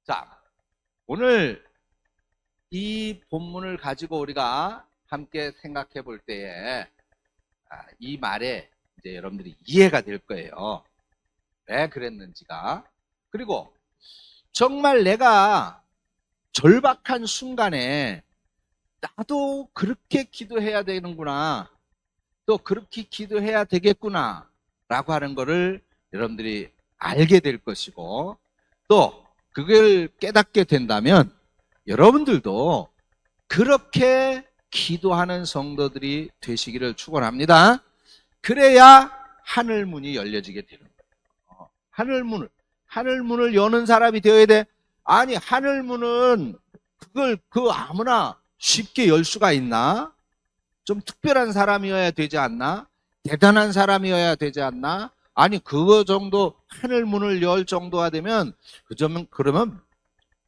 자, 오늘 이 본문을 가지고 우리가 함께 생각해 볼 때에 이 말에 이제 여러분들이 이해가 될 거예요. 왜 그랬는지가. 그리고 정말 내가 절박한 순간에 나도 그렇게 기도해야 되는구나. 또 그렇게 기도해야 되겠구나. 라고 하는 거를 여러분들이 알게 될 것이고, 또 그걸 깨닫게 된다면 여러분들도 그렇게 기도하는 성도들이 되시기를 축원합니다. 그래야 하늘 문이 열려지게 되는 거예요. 하늘 문을 여는 사람이 되어야 돼. 아니, 하늘 문은 그걸 아무나 쉽게 열 수가 있나? 좀 특별한 사람이어야 되지 않나? 대단한 사람이어야 되지 않나? 아니, 그거 정도 하늘 문을 열 정도가 되면 그러면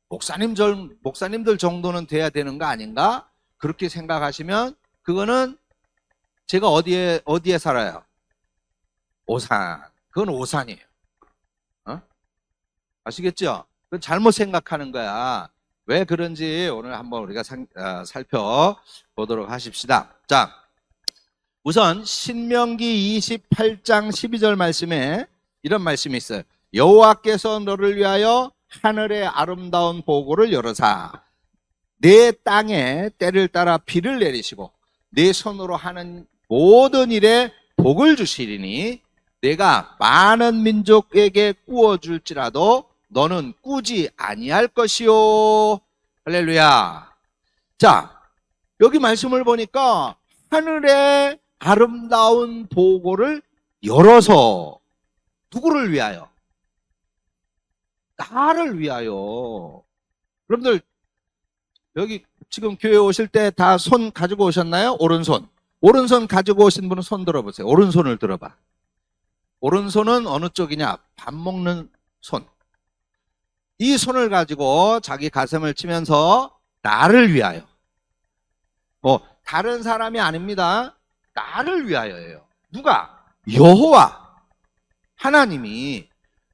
목사님들 정도는 돼야 되는 거 아닌가? 그렇게 생각하시면 그거는 제가 어디에 살아요? 오산. 그건 오산이에요. 아시겠죠? 그건 잘못 생각하는 거야. 왜 그런지 오늘 한번 우리가 살펴보도록 하십시다. 자, 우선 신명기 28장 12절 말씀에 이런 말씀이 있어요. 여호와께서 너를 위하여 하늘의 아름다운 보고를 열어사 내 땅에 때를 따라 비를 내리시고 내 손으로 하는 모든 일에 복을 주시리니 내가 많은 민족에게 꾸어줄지라도 너는 꾸지 아니할 것이요. 할렐루야. 자, 여기 말씀을 보니까 하늘의 아름다운 보고를 열어서 누구를 위하여? 나를 위하여. 여러분들 여기 지금 교회 오실 때 다 손 가지고 오셨나요? 오른손. 오른손 가지고 오신 분은 손 들어보세요. 오른손을 들어봐. 오른손은 어느 쪽이냐? 밥 먹는 손. 이 손을 가지고 자기 가슴을 치면서 나를 위하여. 다른 사람이 아닙니다. 나를 위하여예요. 누가? 여호와 하나님이.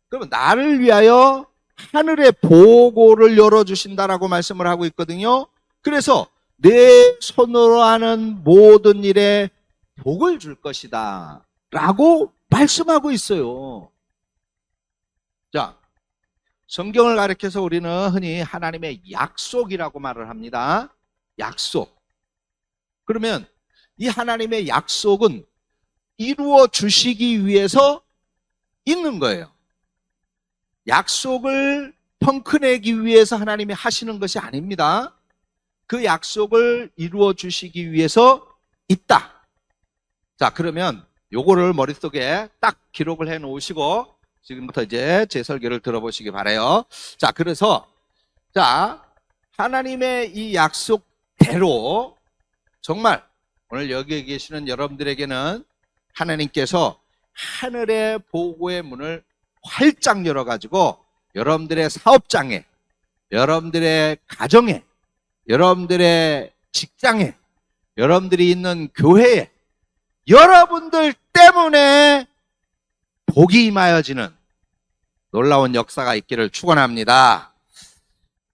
그러면 나를 위하여 하늘의 보고를 열어주신다라고 말씀을 하고 있거든요. 그래서 내 손으로 하는 모든 일에 복을 줄 것이다 라고 말씀하고 있어요. 자, 성경을 가리켜서 우리는 흔히 하나님의 약속이라고 말을 합니다. 약속. 그러면 이 하나님의 약속은 이루어 주시기 위해서 있는 거예요. 약속을 펑크내기 위해서 하나님이 하시는 것이 아닙니다. 그 약속을 이루어 주시기 위해서 있다. 자, 그러면 요거를 머릿속에 딱 기록을 해 놓으시고 지금부터 이제 제 설교를 들어보시기 바라요. 자, 그래서 하나님의 이 약속대로 정말 오늘 여기에 계시는 여러분들에게는 하나님께서 하늘의 보고의 문을 활짝 열어가지고 여러분들의 사업장에, 여러분들의 가정에, 여러분들의 직장에, 여러분들이 있는 교회에 여러분들 때문에 복이 임하여지는 놀라운 역사가 있기를 축원합니다.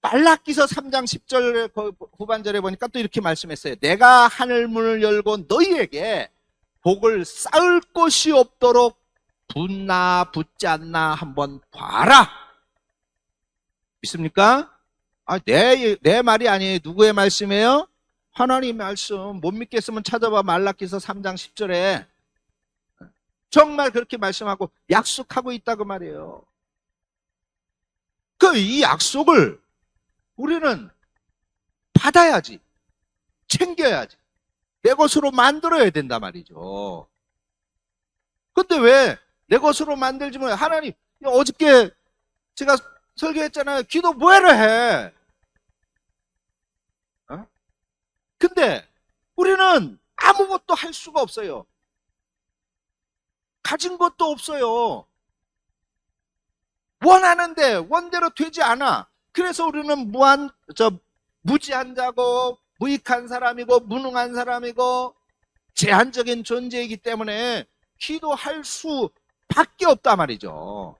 말라기서 3장 10절 후반절에 보니까 또 이렇게 말씀했어요. 내가 하늘 문을 열고 너희에게 복을 쌓을 곳이 없도록 붙나 붙지 않나 한번 봐라. 믿습니까? 내 말이 아니에요. 누구의 말씀이에요? 하나님의 말씀. 못 믿겠으면 찾아봐. 말라기서 3장 10절에 정말 그렇게 말씀하고 약속하고 있다고 말이에요. 이 약속을 우리는 받아야지, 챙겨야지, 내 것으로 만들어야 된단 말이죠. 근데 왜 내 것으로 만들지 못해? 하나님, 어저께 제가 설교했잖아요. 기도 뭐해라 해. 근데 우리는 아무것도 할 수가 없어요. 가진 것도 없어요. 원하는데 원대로 되지 않아. 그래서 우리는 무지한 자고 무익한 사람이고 무능한 사람이고 제한적인 존재이기 때문에 기도할 수밖에 없단 말이죠.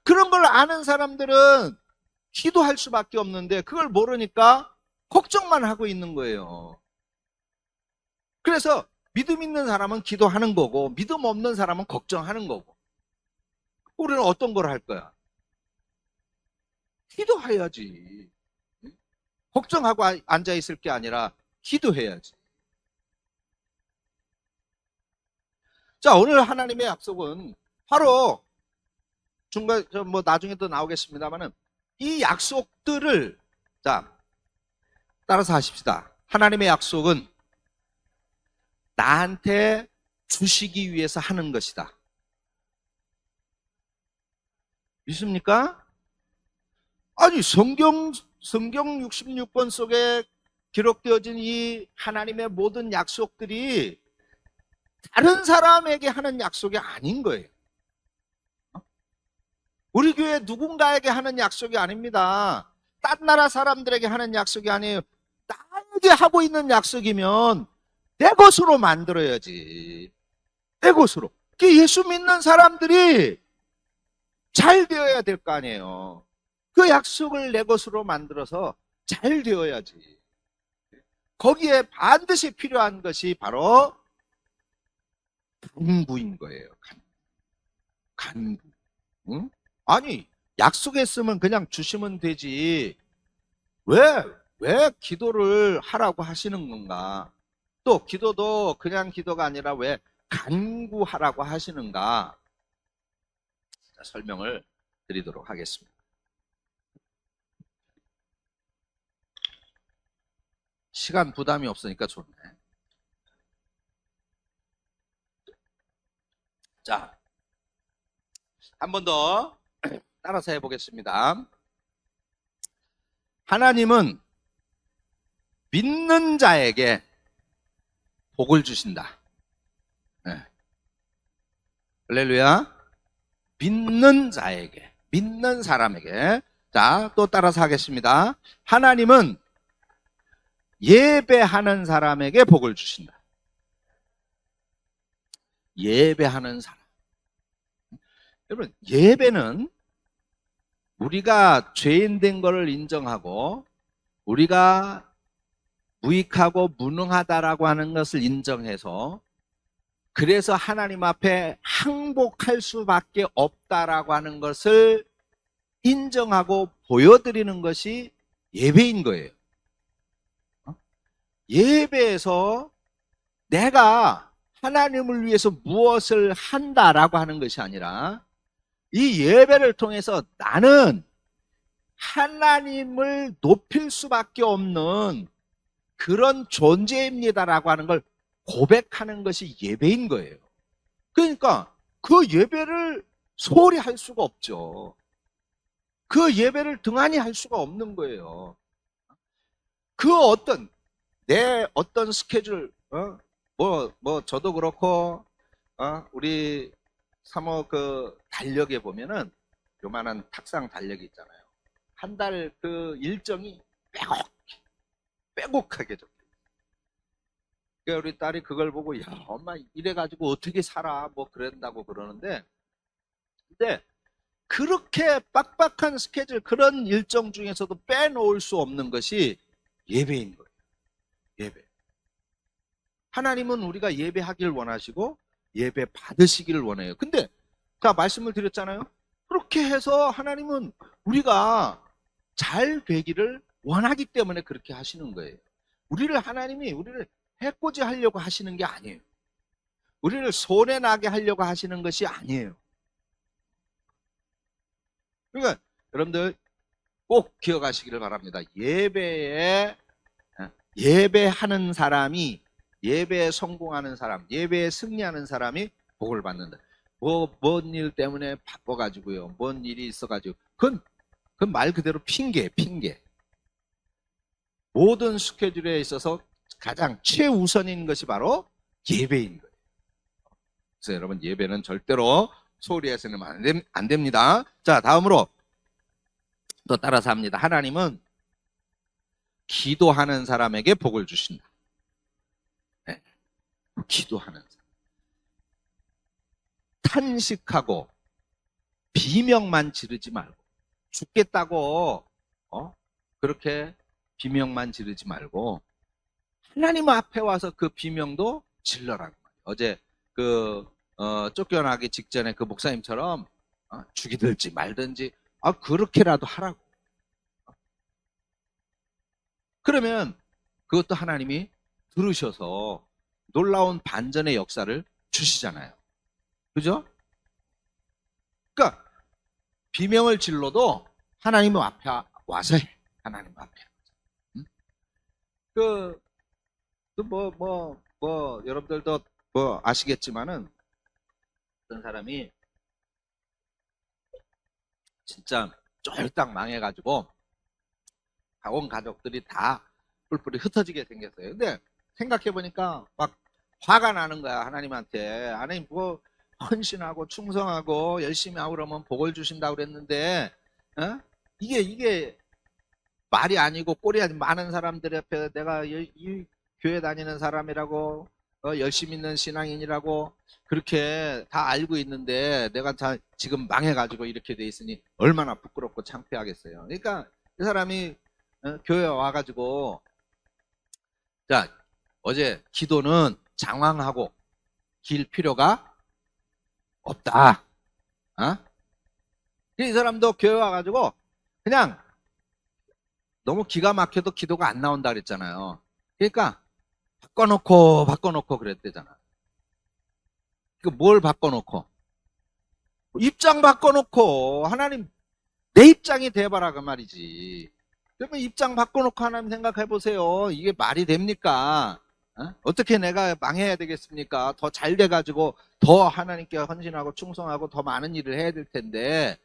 그런 걸 아는 사람들은 기도할 수밖에 없는데 그걸 모르니까 걱정만 하고 있는 거예요. 그래서 믿음 있는 사람은 기도하는 거고 믿음 없는 사람은 걱정하는 거고. 우리는 어떤 걸 할 거야? 기도해야지. 걱정하고 앉아 있을 게 아니라 기도해야지. 자, 오늘 하나님의 약속은 바로 중간 뭐 나중에도 나오겠습니다만은 이 약속들을 자 따라서 하십시다. 하나님의 약속은 나한테 주시기 위해서 하는 것이다. 믿습니까? 아니 성경 66권 속에 기록되어진 이 하나님의 모든 약속들이 다른 사람에게 하는 약속이 아닌 거예요. 우리 교회 누군가에게 하는 약속이 아닙니다. 딴 나라 사람들에게 하는 약속이 아니에요. 나에게 하고 있는 약속이면 내 것으로 만들어야지. 내 것으로. 예수 믿는 사람들이 잘 되어야 될 거 아니에요. 그 약속을 내 것으로 만들어서 잘 되어야지. 거기에 반드시 필요한 것이 바로 간구인 거예요. 간구. 응? 아니 약속했으면 그냥 주시면 되지. 왜 기도를 하라고 하시는 건가? 또 기도도 그냥 기도가 아니라 왜 간구하라고 하시는가? 자, 설명을 드리도록 하겠습니다. 시간 부담이 없으니까 좋네. 자, 한 번 더 따라서 해보겠습니다. 하나님은 믿는 자에게 복을 주신다. 네. 할렐루야. 믿는 자에게, 믿는 사람에게. 자, 또 따라서 하겠습니다. 하나님은 예배하는 사람에게 복을 주신다. 예배하는 사람. 여러분, 예배는 우리가 죄인 된 것을 인정하고 우리가 무익하고 무능하다라고 하는 것을 인정해서 그래서 하나님 앞에 항복할 수밖에 없다라고 하는 것을 인정하고 보여드리는 것이 예배인 거예요. 예배에서 내가 하나님을 위해서 무엇을 한다라고 하는 것이 아니라 이 예배를 통해서 나는 하나님을 높일 수밖에 없는 그런 존재입니다라고 하는 걸 고백하는 것이 예배인 거예요. 그러니까 그 예배를 소홀히 할 수가 없죠. 그 예배를 등한히 할 수가 없는 거예요. 그 내 어떤 스케줄, 저도 그렇고, 우리 사모 그 달력에 보면은 요만한 탁상 달력이 있잖아요. 한 달 그 일정이 빼곡하게 적혀. 그러니까 우리 딸이 그걸 보고, 야, 엄마 이래가지고 어떻게 살아? 뭐 그런다고 그러는데, 근데 그렇게 빡빡한 스케줄, 그런 일정 중에서도 빼놓을 수 없는 것이 예배인 거예요. 예배. 하나님은 우리가 예배하길 원하시고 예배 받으시기를 원해요. 근데 자 말씀을 드렸잖아요. 그렇게 해서 하나님은 우리가 잘 되기를 원하기 때문에 그렇게 하시는 거예요. 하나님이 우리를 해코지 하려고 하시는 게 아니에요. 우리를 손해나게 하려고 하시는 것이 아니에요. 그러니까 여러분들 꼭 기억하시기를 바랍니다. 예배하는 사람이, 예배에 성공하는 사람, 예배에 승리하는 사람이 복을 받는다. 뭔 일 때문에 바빠가지고요. 뭔 일이 있어가지고. 그건 말 그대로 핑계. 모든 스케줄에 있어서 가장 최우선인 것이 바로 예배인 거예요. 그래서 여러분 예배는 절대로 소홀히 해서는 안 됩니다. 자, 다음으로 또 따라서 합니다. 하나님은 기도하는 사람에게 복을 주신다. 네. 기도하는 사람. 탄식하고 비명만 지르지 말고 죽겠다고 그렇게 비명만 지르지 말고 하나님 앞에 와서 그 비명도 질러라는 거예요. 어제 쫓겨나기 직전에 그 목사님처럼 죽이든지 말든지 그렇게라도 하라고. 그러면 그것도 하나님이 들으셔서 놀라운 반전의 역사를 주시잖아요. 그죠? 그러니까 비명을 질러도 하나님 앞에 와서 해. 하나님 앞에. 응? 여러분들도 아시겠지만은 어떤 사람이 진짜 쫄딱 망해가지고 온 가족들이 다 뿔뿔이 흩어지게 생겼어요. 근데 생각해보니까 막 화가 나는 거야, 하나님한테. 하나님 헌신하고 충성하고 열심히 하고 그러면 복을 주신다고 그랬는데, 이게 말이 아니고 꼴이 아니고 많은 사람들 앞에 내가 이 교회 다니는 사람이라고 열심히 있는 신앙인이라고 그렇게 다 알고 있는데 내가 지금 망해가지고 이렇게 돼 있으니 얼마나 부끄럽고 창피하겠어요. 그러니까 그 사람이 교회에 와가지고 자 어제 기도는 장황하고 길 필요가 없다. 이 사람도 교회 와가지고 그냥 너무 기가 막혀도 기도가 안 나온다 그랬잖아요. 그러니까 바꿔놓고 그랬대잖아. 뭘 바꿔놓고? 입장 바꿔놓고 하나님 내 입장이 돼봐라 그 말이지. 그러면 입장 바꿔놓고 하나님 생각해보세요. 이게 말이 됩니까? 어떻게 내가 망해야 되겠습니까? 더 잘 돼가지고 더 하나님께 헌신하고 충성하고 더 많은 일을 해야 될 텐데.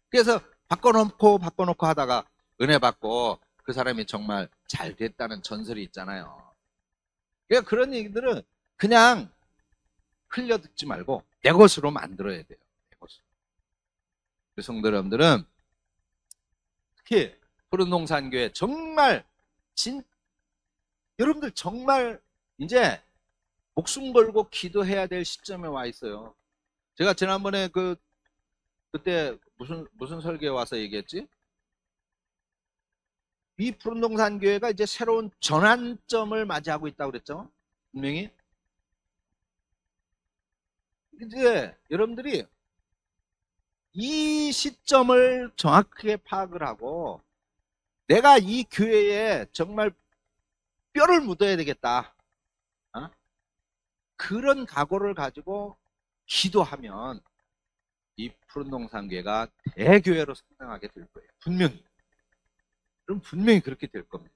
그래서 바꿔놓고 하다가 은혜 받고 그 사람이 정말 잘 됐다는 전설이 있잖아요. 그러니까 그런 얘기들은 그냥 흘려 듣지 말고 내 것으로 만들어야 돼요. 내 것으로. 그 성도 여러분들은 특히 푸른동산교회 정말 여러분들 정말 이제 목숨 걸고 기도해야 될 시점에 와 있어요. 제가 지난번에 그때 무슨 설교에 와서 얘기했지? 이 푸른동산교회가 이제 새로운 전환점을 맞이하고 있다고 그랬죠? 분명히. 이제 여러분들이 이 시점을 정확하게 파악을 하고 내가 이 교회에 정말 뼈를 묻어야 되겠다. 그런 각오를 가지고 기도하면 이 푸른동산교회가 대교회로 성장하게 될 거예요. 분명히. 그럼 분명히 그렇게 될 겁니다.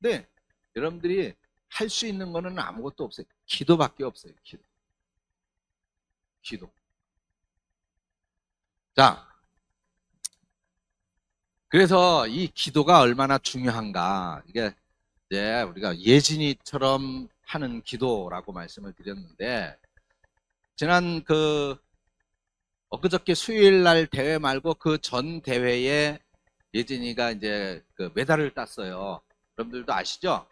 근데 여러분들이 할 수 있는 거는 아무것도 없어요. 기도밖에 없어요. 기도. 자, 그래서 이 기도가 얼마나 중요한가. 이게 이제 우리가 예진이처럼 하는 기도라고 말씀을 드렸는데, 지난 엊그저께 수요일 날 대회 말고 그 전 대회에 예진이가 이제 그 메달을 땄어요. 여러분들도 아시죠?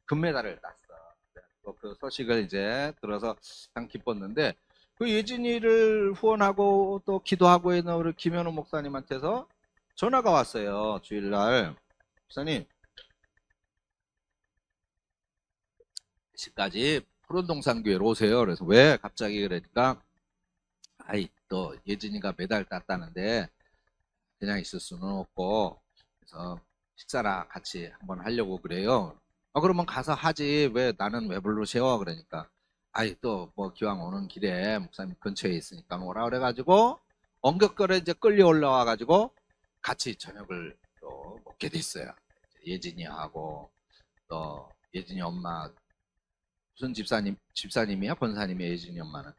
금메달을 땄어. 그 소식을 이제 들어서 참 기뻤는데, 그 예진이를 후원하고 또 기도하고 있는 우리 김현우 목사님한테서 전화가 왔어요. 주일날. 목사님, 시까지 푸른동산교회로 오세요. 그래서 왜 갑자기 그러니까, 또 예진이가 메달 땄다는데 그냥 있을 수는 없고, 그래서 식사나 같이 한번 하려고 그래요. 그러면 가서 하지. 나는 왜 부르세요? 그러니까, 또 기왕 오는 길에 목사님 근처에 있으니까 뭐라 그래가지고 엉격거려 이제 끌려 올라와가지고 같이 저녁을 또 먹게 됐어요. 예진이하고 또 예진이 엄마, 무슨 집사님이야? 권사님이야? 예진이 엄마는?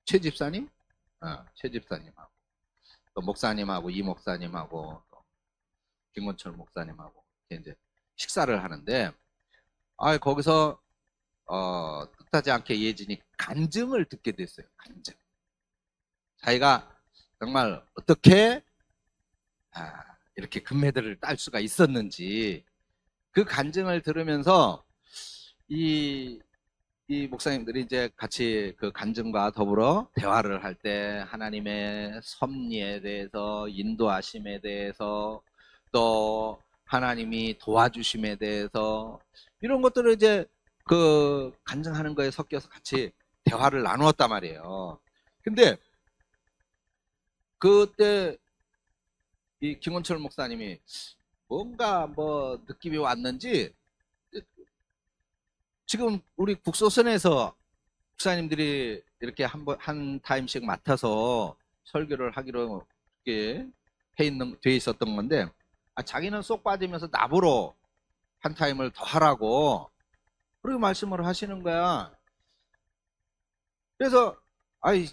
최 집사님? 최 집사님하고 또 목사님하고 이 목사님하고 또 김건철 목사님하고 이제 식사를 하는데, 거기서 뜻하지 않게 예진이 간증을 듣게 됐어요. 간증. 자기가 정말 어떻게 이렇게 금메달을 딸 수가 있었는지 그 간증을 들으면서 이 목사님들이 이제 같이 그 간증과 더불어 대화를 할 때 하나님의 섭리에 대해서, 인도하심에 대해서, 또 하나님이 도와주심에 대해서 이런 것들을 이제 그 간증하는 거에 섞여서 같이 대화를 나누었단 말이에요. 근데 그때 이 김원철 목사님이 뭔가 뭐 느낌이 왔는지 지금 우리 국소선에서 목사님들이 이렇게 한 타임씩 맡아서 설교를 하기로 이렇게 돼 있었던 건데, 자기는 쏙 빠지면서 나보러 한 타임을 더 하라고 그렇게 말씀을 하시는 거야. 그래서 아이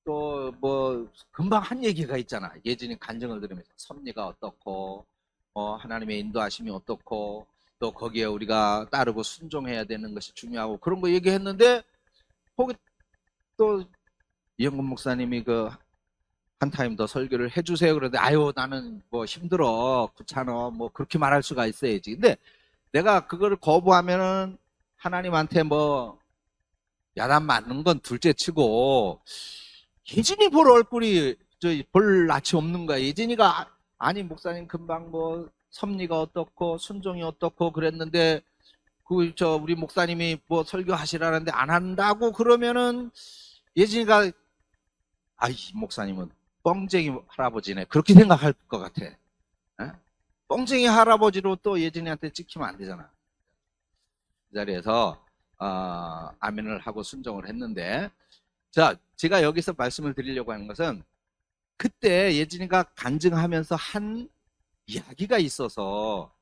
또 뭐 금방 한 얘기가 있잖아. 예진이 간증을 들으면서 섭리가 어떻고, 하나님의 인도하심이 어떻고, 또 거기에 우리가 따르고 순종해야 되는 것이 중요하고 그런 거 얘기했는데, 거기 또 이영근 목사님이 그 한 타임 더 설교를 해주세요. 그런데 아유 나는 뭐 힘들어, 귀찮아, 뭐 그렇게 말할 수가 있어야지. 근데 내가 그거를 거부하면은 하나님한테 뭐 야단 맞는 건 둘째치고, 예진이 볼 얼굴이 볼 낯이 없는 거야. 예진이가 아니 목사님 금방 뭐 섭리가 어떻고 순종이 어떻고 그랬는데 우리 목사님이 뭐 설교하시라는데 안 한다고 그러면은 예진이가 이 목사님은 뻥쟁이 할아버지네 그렇게 생각할 것 같아. 에? 뻥쟁이 할아버지로 또 예진이한테 찍히면 안 되잖아. 그 자리에서 아멘을 하고 순종을 했는데, 자, 제가 여기서 말씀을 드리려고 하는 것은 그때 예진이가 간증하면서 한 이야기가 있어서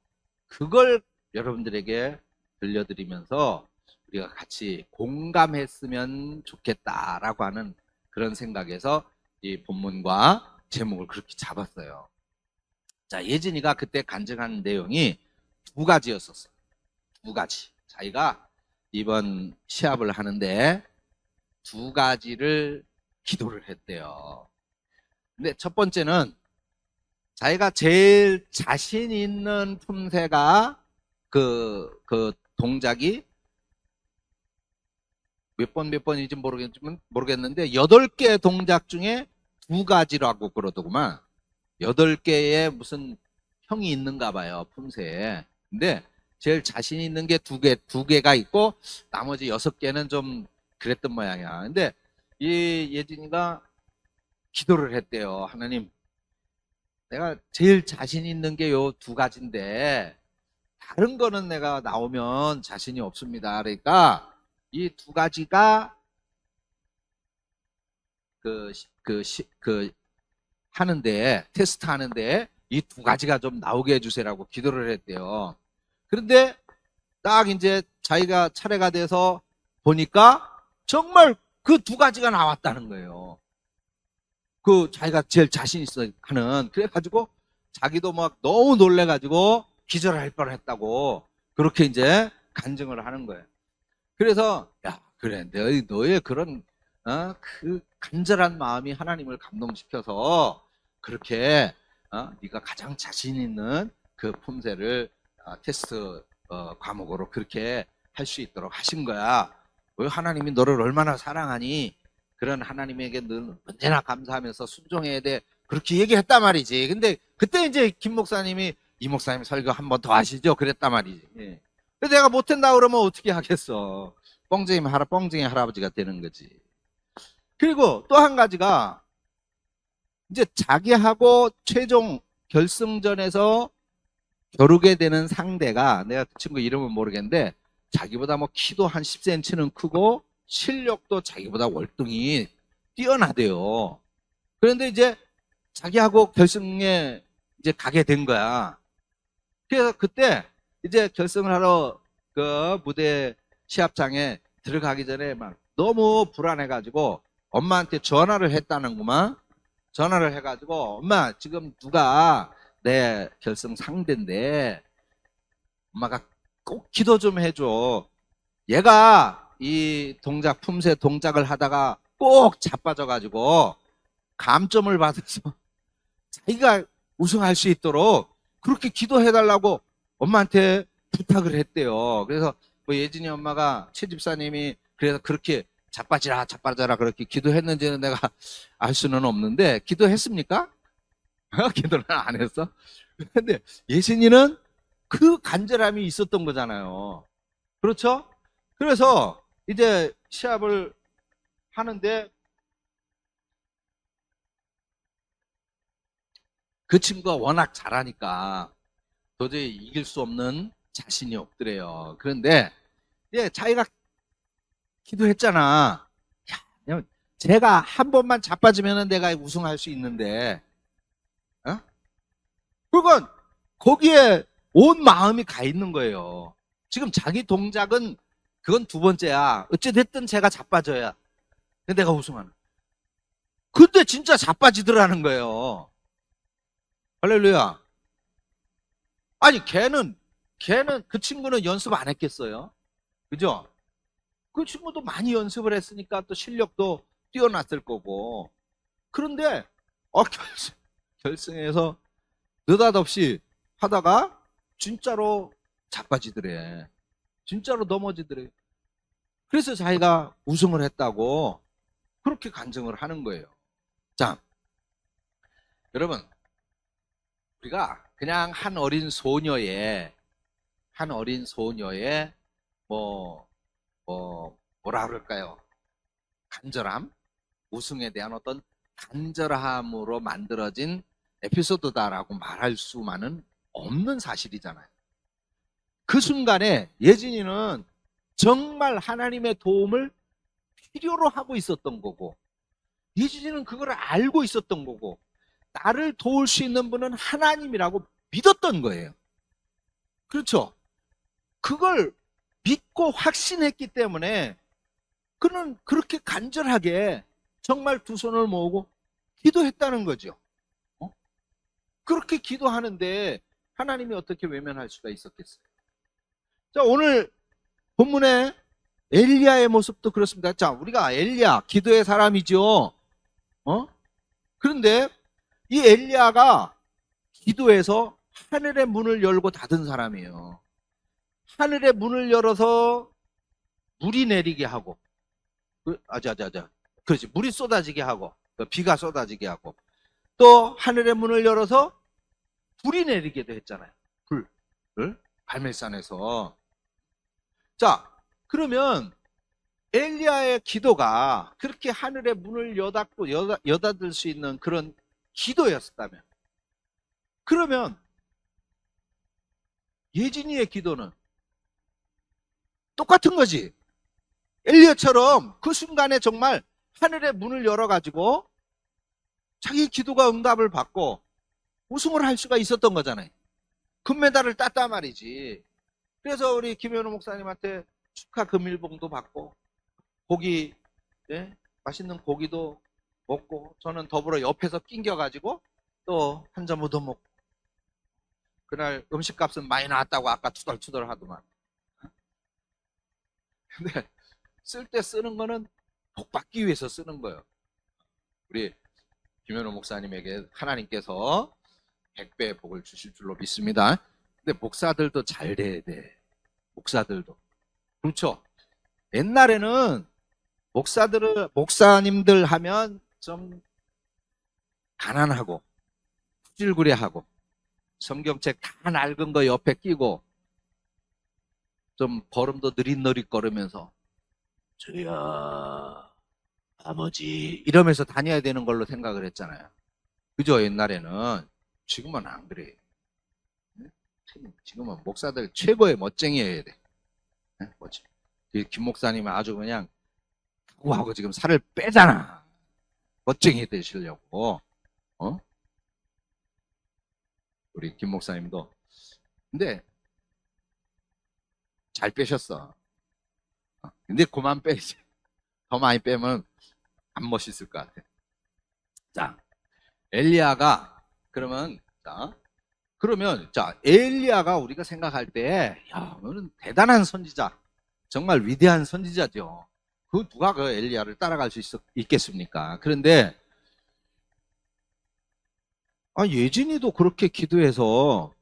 그걸 여러분들에게 들려드리면서 우리가 같이 공감했으면 좋겠다라고 하는 그런 생각에서 이 본문과 제목을 그렇게 잡았어요. 자, 예진이가 그때 간증한 내용이 두 가지였었어요. 두 가지. 자기가 이번 시합을 하는데 두 가지를 기도를 했대요. 근데 첫 번째는 자기가 제일 자신 있는 품새가 그 동작이 몇 번인지 모르겠는데 8개 동작 중에 두 가지라고 그러더구만. 8개의 무슨 형이 있는가 봐요, 품새에. 근데 제일 자신 있는 게 두 개가 있고 나머지 6개는 좀 그랬던 모양이야. 근데 이 예진이가 기도를 했대요. 하나님, 내가 제일 자신 있는 게 요 두 가지인데 다른 거는 내가 나오면 자신이 없습니다. 그러니까 이 두 가지가 하는데, 테스트 하는데 이 두 가지가 좀 나오게 해주세요라고 기도를 했대요. 그런데 딱 이제 자기가 차례가 돼서 보니까 정말 그 두 가지가 나왔다는 거예요. 그 자기가 제일 자신 있어 하는. 그래가지고 자기도 막 너무 놀래가지고 기절할 뻔했다고 그렇게 이제 간증을 하는 거예요. 그래서 야 그래 너의 그런 그 간절한 마음이 하나님을 감동시켜서 그렇게 네가 가장 자신 있는 그 품새를 테스트 과목으로 그렇게 할 수 있도록 하신 거야. 왜 하나님이 너를 얼마나 사랑하니 그런 하나님에게 늘 언제나 감사하면서 순종해야 돼 그렇게 얘기했단 말이지. 근데 그때 이제 김 목사님이 이 목사님 설교 한 번 더 하시죠 그랬단 말이지. 예. 근데 내가 못했나 그러면 어떻게 하겠어. 뻥쟁이 할아버지가 되는 거지. 그리고 또 한 가지가 이제 자기하고 최종 결승전에서 겨루게 되는 상대가, 내가 그 친구 이름은 모르겠는데 자기보다 뭐 키도 한 10cm는 크고 실력도 자기보다 월등히 뛰어나대요. 그런데 이제 자기하고 결승에 이제 가게 된 거야. 그래서 그때 이제 결승을 하러 그 무대 시합장에 들어가기 전에 막 너무 불안해가지고 엄마한테 전화를 했다는구만. 전화를 해가지고 엄마 지금 누가 내 결승 상대인데 엄마가 꼭 기도 좀 해줘. 얘가 이 품새 동작을 하다가 꼭 자빠져가지고 감점을 받아서 자기가 우승할 수 있도록 그렇게 기도해달라고 엄마한테 부탁을 했대요. 그래서 뭐 예진이 엄마가 최 집사님이 그래서 그렇게 자빠져라 그렇게 기도했는지는 내가 알 수는 없는데 기도했습니까? 기도는 안 했어. 근데 예진이는 그 간절함이 있었던 거잖아요. 그렇죠? 그래서 이제 시합을 하는데 그 친구가 워낙 잘하니까 도저히 이길 수 없는 자신이 없더래요. 그런데 이제 자기가 기도했잖아. 야, 제가 한 번만 자빠지면 내가 우승할 수 있는데, 어? 그건 거기에 온 마음이 가 있는 거예요. 지금 자기 동작은 그건 두 번째야. 어찌됐든 제가 자빠져야 내가 우승하는. 근데 진짜 자빠지더라는 거예요. 할렐루야. 아니 걔는 그 친구는 연습 안 했겠어요? 그죠? 그 친구도 많이 연습을 했으니까 또 실력도 뛰어났을 거고. 그런데 결승에서 느닷없이 하다가 진짜로 자빠지더래. 진짜로 넘어지더래. 그래서 자기가 우승을 했다고 그렇게 간증을 하는 거예요. 자, 여러분, 우리가 그냥 한 어린 소녀의 뭐라 그럴까요? 간절함, 우승에 대한 어떤 간절함으로 만들어진 에피소드다라고 말할 수만은 없는 사실이잖아요. 그 순간에 예진이는 정말 하나님의 도움을 필요로 하고 있었던 거고, 예진이는 그걸 알고 있었던 거고, 나를 도울 수 있는 분은 하나님이라고 믿었던 거예요. 그렇죠? 그걸 믿고 확신했기 때문에 그는 그렇게 간절하게 정말 두 손을 모으고 기도했다는 거죠. 그렇게 기도하는데 하나님이 어떻게 외면할 수가 있었겠어요? 자, 오늘 본문에 엘리야의 모습도 그렇습니다. 자, 우리가 엘리야 기도의 사람이죠. 그런데 이 엘리야가 기도해서 하늘의 문을 열고 닫은 사람이에요. 하늘의 문을 열어서 물이 내리게 하고, 그렇지, 물이 쏟아지게 하고, 비가 쏟아지게 하고, 또 하늘의 문을 열어서 불이 내리게도 했잖아요. 불을 갈멜산에서. 자, 그러면 엘리야의 기도가 그렇게 하늘의 문을 여닫을 수 있는 그런 기도였다면, 그러면 예진이의 기도는 똑같은 거지. 엘리야처럼 그 순간에 정말 하늘의 문을 열어가지고 자기 기도가 응답을 받고 우승을 할 수가 있었던 거잖아요. 금메달을 땄단 말이지. 그래서 우리 김현우 목사님한테 축하 금일봉도 받고, 고기, 맛있는 고기도 먹고, 저는 더불어 옆에서 낑겨가지고 또 한 점 얻어먹고, 그날 음식값은 많이 나왔다고 아까 투덜투덜 하더만. 근데 쓸 때 쓰는 거는 복 받기 위해서 쓰는 거예요. 우리 김현우 목사님에게 하나님께서 100배의 복을 주실 줄로 믿습니다. 근데 목사들도 잘 돼야 돼. 목사들도. 그렇죠? 옛날에는 목사님들 하면 좀 가난하고 후질구레하고 성경책 다 낡은 거 옆에 끼고 좀 걸음도 느릿느릿 걸으면서 주여 아버지 이러면서 다녀야 되는 걸로 생각을 했잖아요. 그죠? 옛날에는. 지금은 안 그래. 지금은 목사들 최고의 멋쟁이여야 돼. 멋쟁이. 김 목사님은 아주 그냥 하고 지금 살을 빼잖아. 멋쟁이 되시려고. 우리 김 목사님도. 근데 잘 빼셨어. 근데 그만 빼지. 더 많이 빼면 안 멋있을 것 같아. 자, 엘리야가 그러면 엘리야가 우리가 생각할 때, 야, 너는 대단한 선지자, 정말 위대한 선지자죠. 누가 그 엘리야를 따라갈 수 있겠습니까? 그런데 예진이도 그렇게 기도해서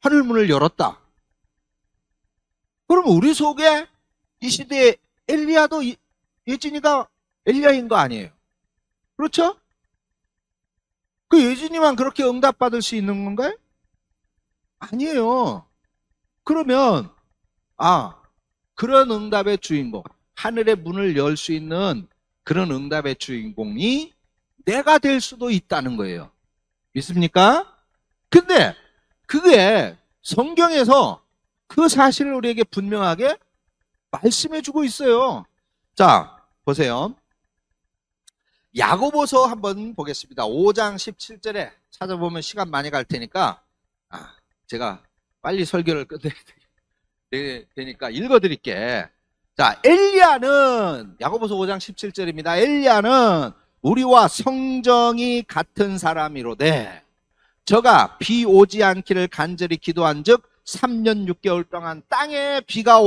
하늘문을 열었다. 그럼 우리 속에 이 시대에 엘리야도 예진이가 엘리야인 거 아니에요? 그렇죠? 그 예진이만 그렇게 응답받을 수 있는 건가요? 아니에요. 그러면 그런 응답의 주인공, 하늘의 문을 열 수 있는 그런 응답의 주인공이 내가 될 수도 있다는 거예요. 믿습니까? 근데 그게 성경에서 그 사실을 우리에게 분명하게 말씀해 주고 있어요. 자, 보세요. 야고보서 한번 보겠습니다. 5장 17절에 찾아보면 시간 많이 갈 테니까 제가 빨리 설교를 끝내야 되니까 읽어드릴게. 자, 엘리야는 야고보서 5장 17절입니다. 엘리야는 우리와 성정이 같은 사람이로되 저가 비 오지 않기를 간절히 기도한즉 3년 6개월 동안 땅에 비가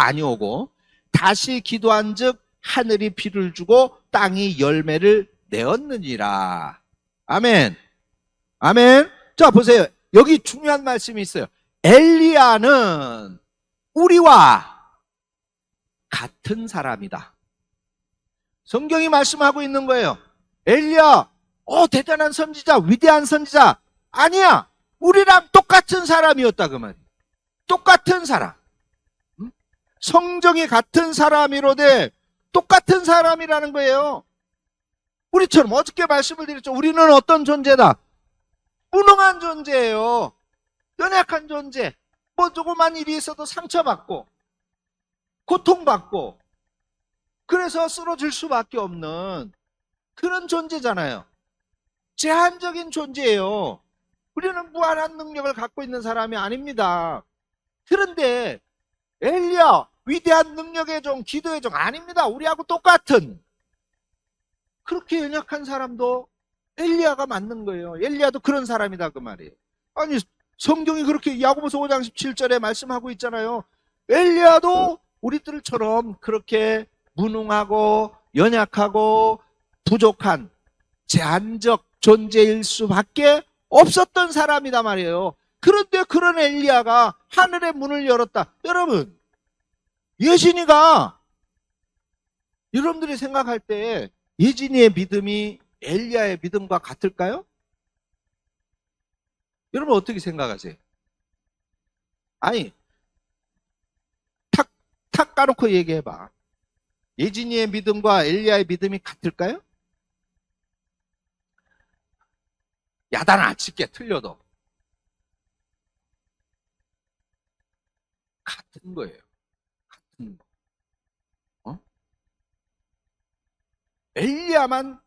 아니오고 다시 기도한즉 하늘이 비를 주고 땅이 열매를 내었느니라. 아멘. 아멘. 자, 보세요. 여기 중요한 말씀이 있어요. 엘리야는 우리와 같은 사람이다. 성경이 말씀하고 있는 거예요. 엘리야, 대단한 선지자, 위대한 선지자. 아니야. 우리랑 똑같은 사람이었다 그 말이에요. 똑같은 사람. 성정이 같은 사람이로되 똑같은 사람이라는 거예요. 우리처럼 어저께 말씀을 드렸죠. 우리는 어떤 존재다? 무능한 존재예요. 연약한 존재. 뭐 조그만 일이 있어도 상처받고 고통받고 그래서 쓰러질 수밖에 없는 그런 존재잖아요. 제한적인 존재예요. 우리는 무한한 능력을 갖고 있는 사람이 아닙니다. 그런데 엘리야, 위대한 능력의 종, 기도의 종 아닙니다. 우리하고 똑같은 그렇게 연약한 사람도 엘리야가 맞는 거예요. 엘리야도 그런 사람이다 그 말이에요. 아니 성경이 그렇게 야고보서 5장 17절에 말씀하고 있잖아요. 엘리야도 우리들처럼 그렇게 무능하고 연약하고 부족한 제한적 존재일 수밖에 없었던 사람이다 말이에요. 그런데 그런 엘리야가 하늘의 문을 열었다. 여러분, 예진이가 여러분들이 생각할 때 예진이의 믿음이 엘리야의 믿음과 같을까요? 여러분 어떻게 생각하세요? 아니, 탁 까놓고 얘기해봐. 예진이의 믿음과 엘리야의 믿음이 같을까요? 야단 아치게 틀려도 같은 거예요. 같은 거. 엘리야만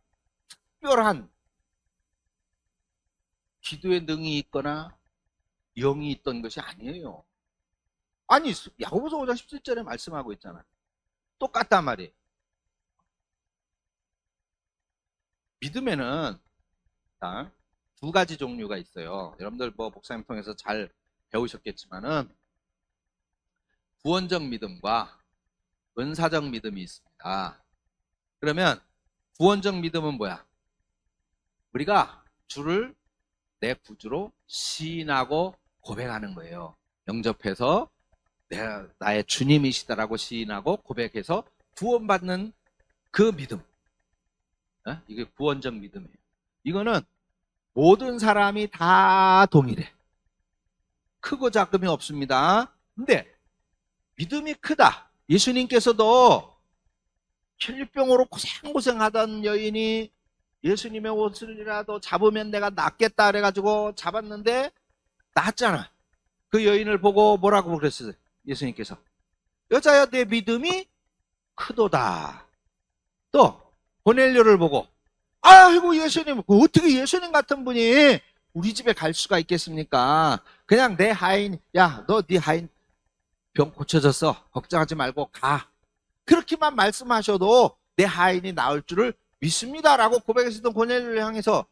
특별한 기도의 능이 있거나 영이 있던 것이 아니에요. 아니 야고보서 5장 17절에 말씀하고 있잖아요. 똑같단 말이에요. 믿음에는 두 가지 종류가 있어요. 여러분들 뭐 목사님 통해서 잘 배우셨겠지만은 구원적 믿음과 은사적 믿음이 있습니다. 그러면 구원적 믿음은 뭐야? 우리가 주를 내 구주로 시인하고 고백하는 거예요. 영접해서 나의 주님이시다라고 시인하고 고백해서 구원받는 그 믿음. 이게 구원적 믿음이에요. 이거는 모든 사람이 다 동일해. 크고 작음이 없습니다. 근데 믿음이 크다. 예수님께서도 혈류병으로 고생하던 여인이 예수님의 옷을이라도 잡으면 내가 낫겠다 그래가지고 잡았는데 낫잖아. 그 여인을 보고 뭐라고 그랬어요? 예수님께서 여자야 내 믿음이 크도다. 또 고넬료를 보고 아이고 예수님, 어떻게 예수님 같은 분이 우리 집에 갈 수가 있겠습니까? 그냥 내 하인, 야 너 네 하인 병 고쳐졌어. 걱정하지 말고 가. 그렇게만 말씀하셔도 내 하인이 나을 줄을 믿습니다라고 고백했었던 고넬료를 향해서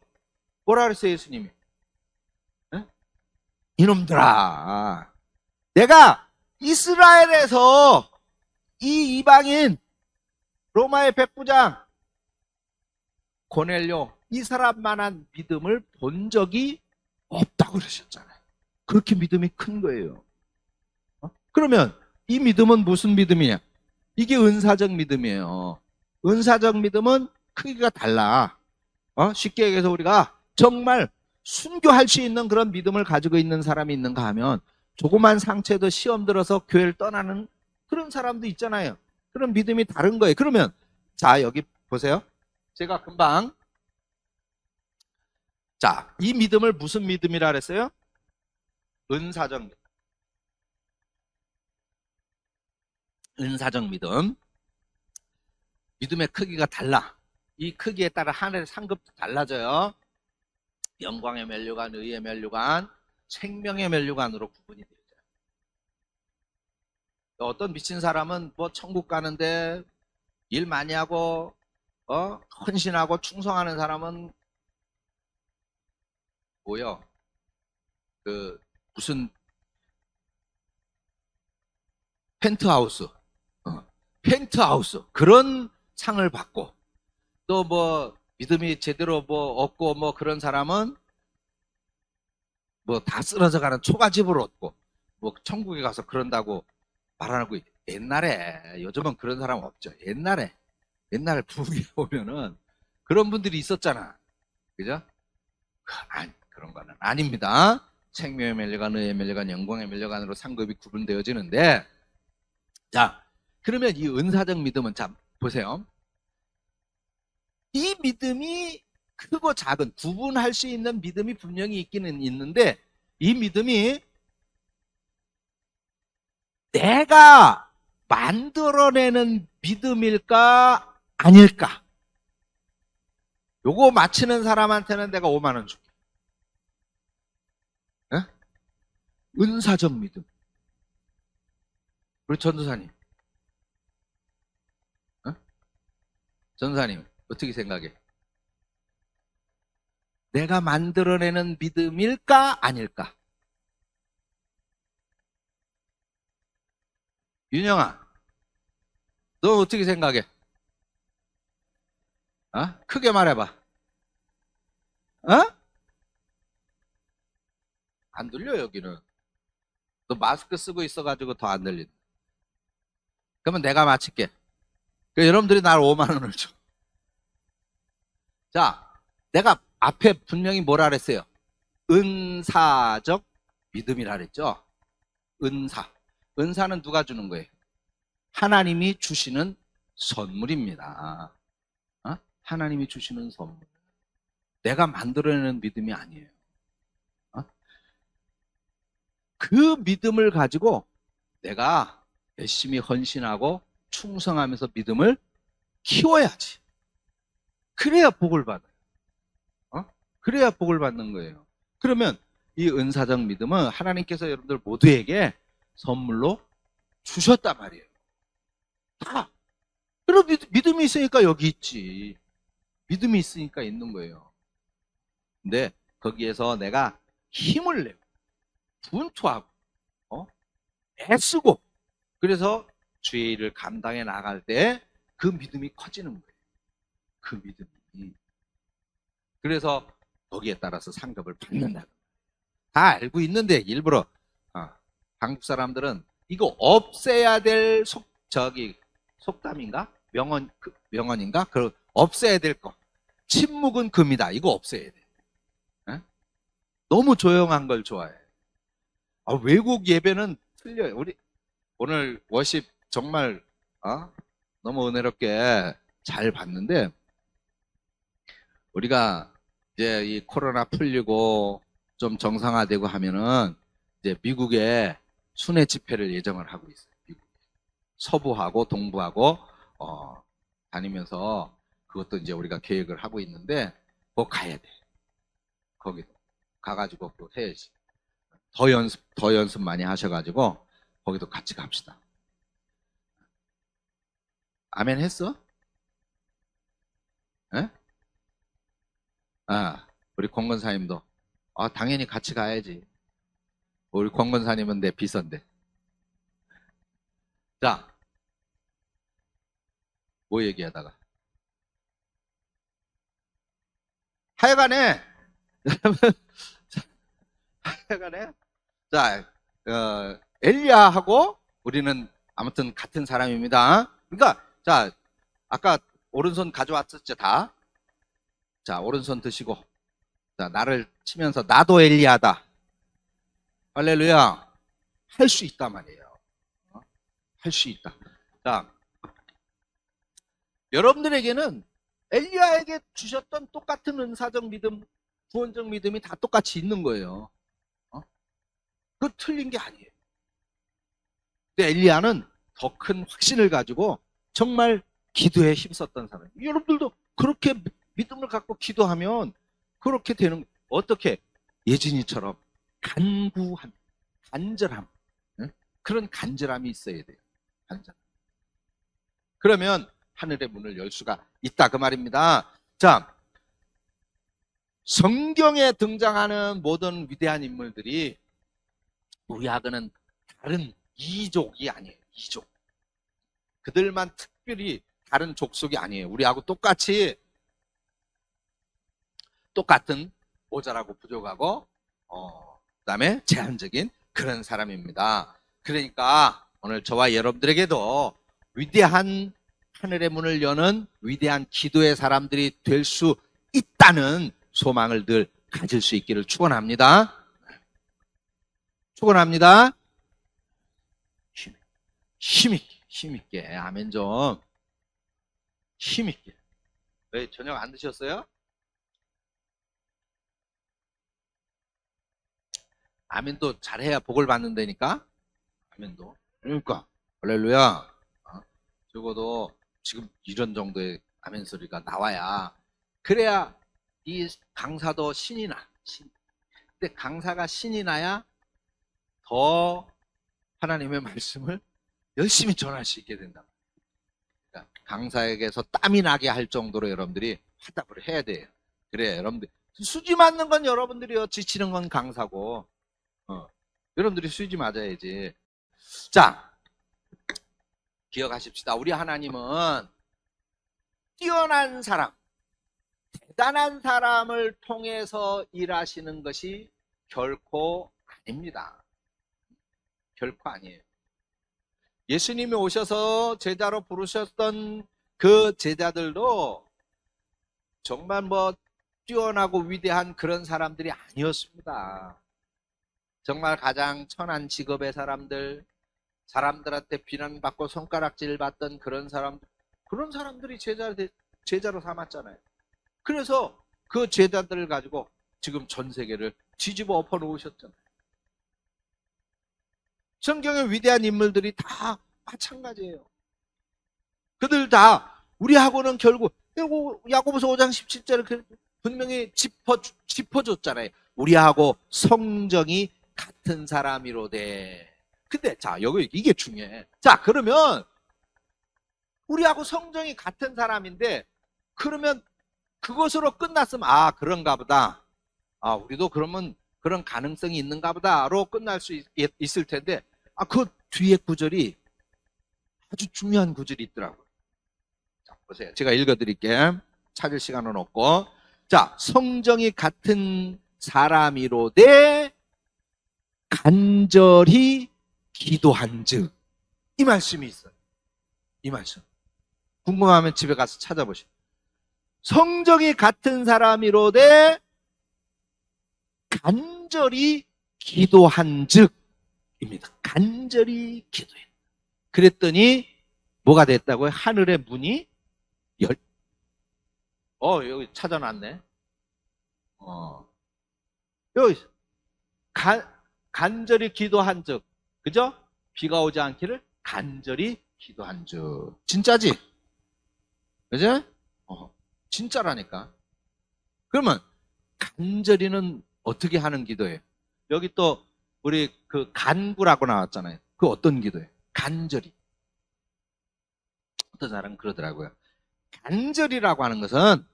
뭐라 그랬어요 예수님이? 이놈들아, 내가 이스라엘에서 이 이방인 로마의 백부장 고넬료 이 사람만한 믿음을 본 적이 없다고 그러셨잖아요. 그렇게 믿음이 큰 거예요. 그러면 이 믿음은 무슨 믿음이냐? 이게 은사적 믿음이에요. 은사적 믿음은 크기가 달라. 쉽게 얘기해서 우리가 정말 순교할 수 있는 그런 믿음을 가지고 있는 사람이 있는가 하면 조그만 상처에도 시험 들어서 교회를 떠나는 그런 사람도 있잖아요. 그런 믿음이 다른 거예요. 그러면 자, 여기 보세요. 제가 금방 자, 이 믿음을 무슨 믿음이라 그랬어요? 은사적 믿음. 은사적 믿음. 믿음의 크기가 달라. 이 크기에 따라 하늘의 상급도 달라져요. 영광의 면류관, 의의 면류관, 생명의 면류관으로 구분이 되죠. 어떤 미친 사람은 뭐 천국 가는데 일 많이 하고 헌신하고 충성하는 사람은 뭐요? 그 무슨 펜트하우스, 펜트하우스 그런 상을 받고 또 뭐 믿음이 제대로 뭐 없고 뭐 그런 사람은 뭐 다 쓰러져 가는 초가집을 얻고 뭐 천국에 가서 그런다고 말하고 옛날에 요즘은 그런 사람 없죠. 옛날에 부흥에 보면은 그런 분들이 있었잖아. 그죠? 아니, 그런 거는 아닙니다. 생명의 멸류관, 의의 멸류관, 영광의 멸류관으로 상급이 구분되어지는데 자, 그러면 이 은사적 믿음은 자, 보세요. 이 믿음이 크고 작은 구분할 수 있는 믿음이 분명히 있기는 있는데 이 믿음이 내가 만들어내는 믿음일까 아닐까? 요거 맞히는 사람한테는 내가 5만 원 줄게. 예? 은사적 믿음. 우리 전도사님. 전도사님 어떻게 생각해? 내가 만들어내는 믿음일까 아닐까? 윤영아, 너 어떻게 생각해? 크게 말해봐. 안 들려 여기는. 너 마스크 쓰고 있어가지고 더 안 들린다. 그러면 내가 맞힐게. 그러니까 여러분들이 날 5만 원을 줘. 자, 내가 앞에 분명히 뭐라 그랬어요? 은사적 믿음이라 그랬죠? 은사. 은사는 누가 주는 거예요? 하나님이 주시는 선물입니다. 하나님이 주시는 선물. 내가 만들어내는 믿음이 아니에요. 그 믿음을 가지고 내가 열심히 헌신하고 충성하면서 믿음을 키워야지. 그래야 복을 받아요. 그래야 복을 받는 거예요. 그러면 이 은사적 믿음은 하나님께서 여러분들 모두에게 선물로 주셨단 말이에요. 다. 그럼 믿음이 있으니까 여기 있지. 믿음이 있으니까 있는 거예요. 근데 거기에서 내가 힘을 내고 분투하고 애쓰고 그래서 주의 일을 감당해 나갈 때 그 믿음이 커지는 거예요. 그 믿음이. 그래서 거기에 따라서 상급을 받는다. 다 알고 있는데 일부러 한국 사람들은 이거 없애야 될 속담인가? 명언인가? 그 없애야 될 거. 침묵은 금이다. 이거 없애야 돼. 너무 조용한 걸 좋아해. 외국 예배는 틀려요. 우리 오늘 워십 정말 너무 은혜롭게 잘 봤는데 우리가 이제 이 코로나 풀리고 좀 정상화되고 하면은 이제 미국에 순회 집회를 예정을 하고 있어요. 미국. 서부하고 동부하고 다니면서 그것도 이제 우리가 계획을 하고 있는데 꼭 가야 돼. 거기도 가가지고 또 해야지. 더 연습 많이 하셔가지고 거기도 같이 갑시다. 아멘 했어? 에? 우리 권건사님도 당연히 같이 가야지. 우리 권건사님은 내 비서인데. 자, 뭐 얘기하다가 하여간에 하여간에 자 엘리야하고 우리는 아무튼 같은 사람입니다. 그러니까 자, 아까 오른손 가져왔었죠, 다. 자, 오른손 드시고, 자, 나를 치면서 나도 엘리야다. 할렐루야. 할 수 있단 말이에요. 할 수 있다. 자, 여러분들에게는 엘리야에게 주셨던 똑같은 은사적 믿음, 구원적 믿음이 다 똑같이 있는 거예요. 그거 틀린 게 아니에요. 근데 엘리야는 더 큰 확신을 가지고 정말 기도에 힘썼던 사람. 여러분들도 그렇게 믿음을 갖고 기도하면 그렇게 되는, 어떻게? 예진이처럼 간구함, 간절함, 그런 간절함이 있어야 돼요. 간절함. 그러면 하늘의 문을 열 수가 있다, 그 말입니다. 자, 성경에 등장하는 모든 위대한 인물들이 우리하고는 다른 이족이 아니에요. 이족. 그들만 특별히 다른 족속이 아니에요. 우리하고 똑같이 똑같은 모자라고 부족하고 그다음에 제한적인 그런 사람입니다. 그러니까 오늘 저와 여러분들에게도 위대한 하늘의 문을 여는 위대한 기도의 사람들이 될 수 있다는 소망을 늘 가질 수 있기를 축원합니다. 축원합니다. 힘있게 아멘 좀. 힘있게. 왜 저녁 안 드셨어요? 아멘도 잘해야 복을 받는다니까. 아멘도. 그러니까 할렐루야. 적어도 지금 이런 정도의 아멘 소리가 나와야, 그래야 이 강사도 신이 나. 근데 강사가 신이 나야 더 하나님의 말씀을 열심히 전할 수 있게 된다. 그러니까 강사에게서 땀이 나게 할 정도로 여러분들이 화답을 해야 돼요. 그래, 여러분들 수지 맞는 건 여러분들이요, 지치는 건 강사고, 여러분들이 수지 맞아야지. 자, 기억하십시다. 우리 하나님은 뛰어난 사람, 대단한 사람을 통해서 일하시는 것이 결코 아닙니다. 결코 아니에요. 예수님이 오셔서 제자로 부르셨던 그 제자들도 정말 뭐 뛰어나고 위대한 그런 사람들이 아니었습니다. 정말 가장 천한 직업의 사람들, 사람들한테 비난받고 손가락질 받던 그런 사람들이 제자로 삼았잖아요. 그래서 그 제자들을 가지고 지금 전 세계를 뒤집어 엎어 놓으셨잖아요. 성경의 위대한 인물들이 다 마찬가지예요. 그들 다 우리하고는 결국 야고보서 5장 17절을 분명히 짚어줬잖아요. 우리하고 성정이 같은 사람이로되. 근데 자, 여기 이게 중요해. 자, 그러면 우리하고 성정이 같은 사람인데, 그러면 그것으로 끝났으면 그런가 보다. 우리도 그러면 그런 가능성이 있는가 보다로 끝날 수 있을 텐데, 그 뒤에 구절이 아주 중요한 구절이 있더라고요. 자, 보세요. 제가 읽어드릴게요. 찾을 시간은 없고. 자, 성정이 같은 사람이로되 간절히 기도한즉, 이 말씀이 있어요. 이 말씀. 궁금하면 집에 가서 찾아보시오. 성정이 같은 사람이로되 간절히 기도한즉입니다. 간절히 기도해. 그랬더니 뭐가 됐다고요? 하늘의 문이 여기 찾아놨네. 여기 간절히 기도한즉, 그죠? 비가 오지 않기를 간절히 기도한즉. 진짜지? 그죠? 진짜라니까. 그러면 간절히는 어떻게 하는 기도예요? 여기 또 우리 그 간구라고 나왔잖아요. 그 어떤 기도예요? 간절히. 어떤 사람은 그러더라고요. 간절이라고 하는 것은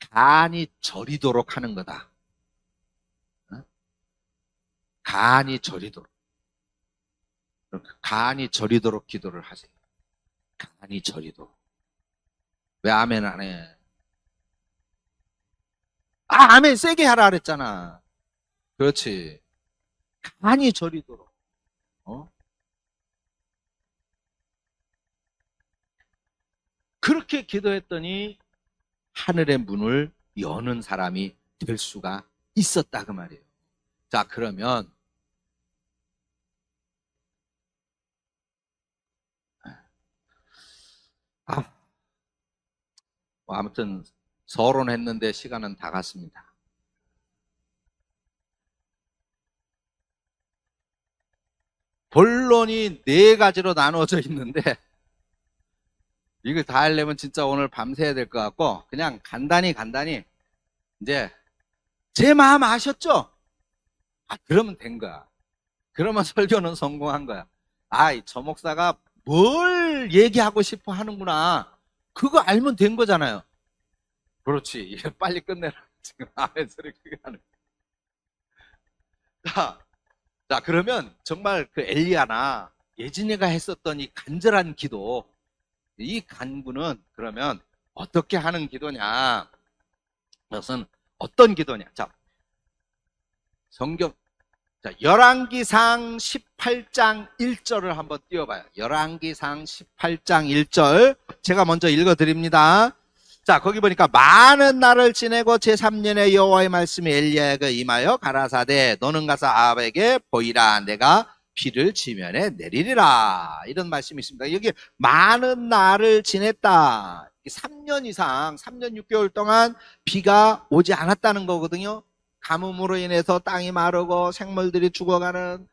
간이 저리도록 하는 거다. 간이 저리도록. 간이 저리도록 기도를 하세요. 간이 저리도록. 왜 아멘 안 해? 아멘 세게 하라 그랬잖아. 그렇지. 간이 저리도록. 그렇게 기도했더니 하늘의 문을 여는 사람이 될 수가 있었다 그 말이에요. 자, 그러면 아무튼 서론했는데 시간은 다 갔습니다. 본론이 네 가지로 나누어져 있는데 이걸 다 하려면 진짜 오늘 밤새야 될 것 같고, 그냥 간단히 이제 제 마음 아셨죠? 그러면 된 거야. 그러면 설교는 성공한 거야. 저 목사가 뭘 얘기하고 싶어 하는구나, 그거 알면 된 거잖아요. 그렇지, 이게 빨리 끝내라 지금 아멘 소리 크게 하는. 자, 그러면 정말 그 엘리야나 예진이가 했었던 이 간절한 기도, 이 간구는 그러면 어떻게 하는 기도냐? 그것은 어떤 기도냐? 자, 성경, 자, 열왕기상 18장 1절을 한번 띄워봐요. 열왕기상 18장 1절. 제가 먼저 읽어드립니다. 자, 거기 보니까 많은 날을 지내고 제3년에 여호와의 말씀이 엘리야에게 임하여 가라사대 너는 가서 아합에게 보이라 내가 비를 지면에 내리리라, 이런 말씀이 있습니다. 여기 많은 날을 지냈다, 3년 이상 3년 6개월 동안 비가 오지 않았다는 거거든요. 가뭄으로 인해서 땅이 마르고 생물들이 죽어가는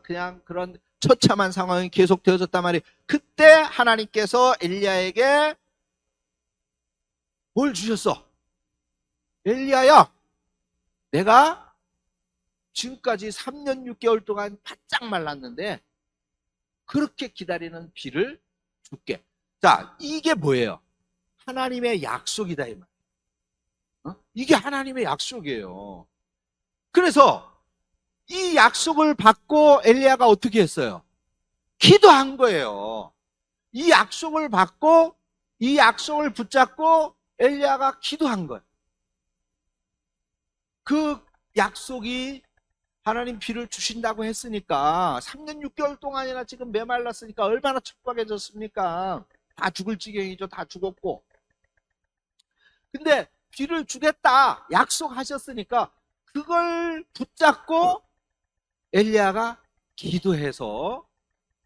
그냥 그런 처참한 상황이 계속 되어졌단 말이에요. 그때 하나님께서 엘리야에게 뭘 주셨어? 엘리야야, 내가 지금까지 3년 6개월 동안 바짝 말랐는데 그렇게 기다리는 비를 줄게. 자, 이게 뭐예요? 하나님의 약속이다 이 말. 이게 하나님의 약속이에요. 그래서 이 약속을 받고 엘리야가 어떻게 했어요? 기도한 거예요. 이 약속을 받고 이 약속을 붙잡고 엘리야가 기도한 거예요. 그 약속이 하나님 비를 주신다고 했으니까 3년 6개월 동안이나 지금 메말랐으니까 얼마나 척박해졌습니까? 다 죽을 지경이죠. 다 죽었고. 근데 비를 주겠다 약속하셨으니까 그걸 붙잡고 엘리야가 기도해서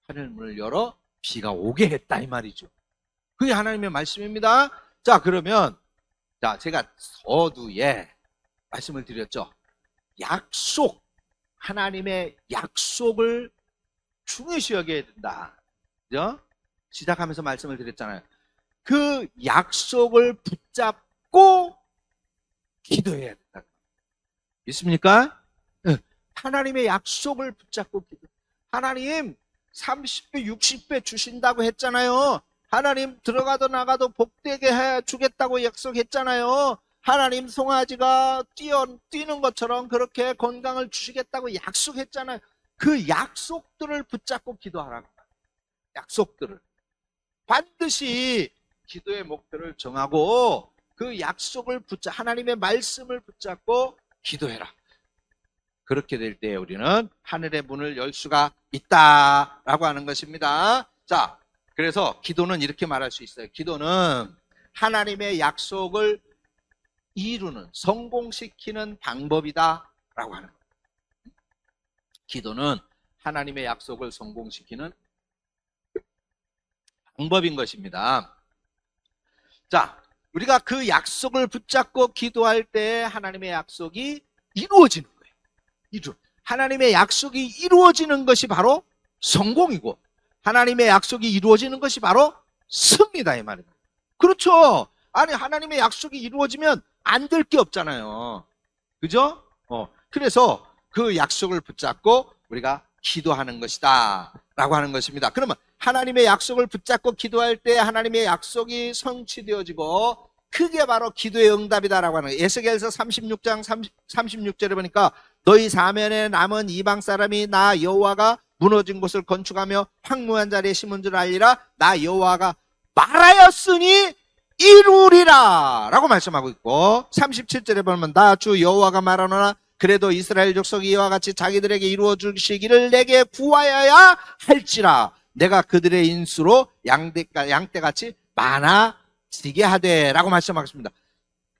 하늘문을 열어 비가 오게 했다 이 말이죠. 그게 하나님의 말씀입니다. 자, 그러면 제가 서두에 말씀을 드렸죠. 약속, 하나님의 약속을 중요시 여겨야 된다. 그죠? 시작하면서 말씀을 드렸잖아요. 그 약속을 붙잡고 기도해야 된다. 있습니까? 하나님의 약속을 붙잡고 기도. 하나님 30배, 60배 주신다고 했잖아요. 하나님 들어가도 나가도 복되게 해 주겠다고 약속했잖아요. 하나님 송아지가 뛰는 것처럼 그렇게 건강을 주시겠다고 약속했잖아요. 그 약속들을 붙잡고 기도하라고. 약속들을. 반드시 기도의 목표를 정하고 그 약속을 하나님의 말씀을 붙잡고 기도해라. 그렇게 될 때 우리는 하늘의 문을 열 수가 있다라고 하는 것입니다. 자, 그래서 기도는 이렇게 말할 수 있어요. 기도는 하나님의 약속을 이루는, 성공시키는 방법이다라고 하는 거예요. 기도는 하나님의 약속을 성공시키는 방법인 것입니다. 자, 우리가 그 약속을 붙잡고 기도할 때 하나님의 약속이 이루어지는 거예요. 하나님의 약속이 이루어지는 것이 바로 성공이고 하나님의 약속이 이루어지는 것이 바로 승리다 이 말입니다. 그렇죠. 아니, 하나님의 약속이 이루어지면 안 될 게 없잖아요. 그죠? 그래서 그 약속을 붙잡고 우리가 기도하는 것이다 라고 하는 것입니다. 그러면 하나님의 약속을 붙잡고 기도할 때 하나님의 약속이 성취되어지고 그게 바로 기도의 응답이다라고 하는 거예요. 에스겔서 36장 36절에 보니까 너희 사면에 남은 이방 사람이 나 여호와가 무너진 곳을 건축하며 황무한 자리에 심은 줄 알리라. 나 여호와가 말하였으니 이루리라 라고 말씀하고 있고, 37절에 보면 나 주 여호와가 말하노라 그래도 이스라엘 족속이 이와 같이 자기들에게 이루어 주시기를 내게 구하여야 할지라. 내가 그들의 인수로 양떼같이 많아 지게 하되라고 말씀하셨습니다.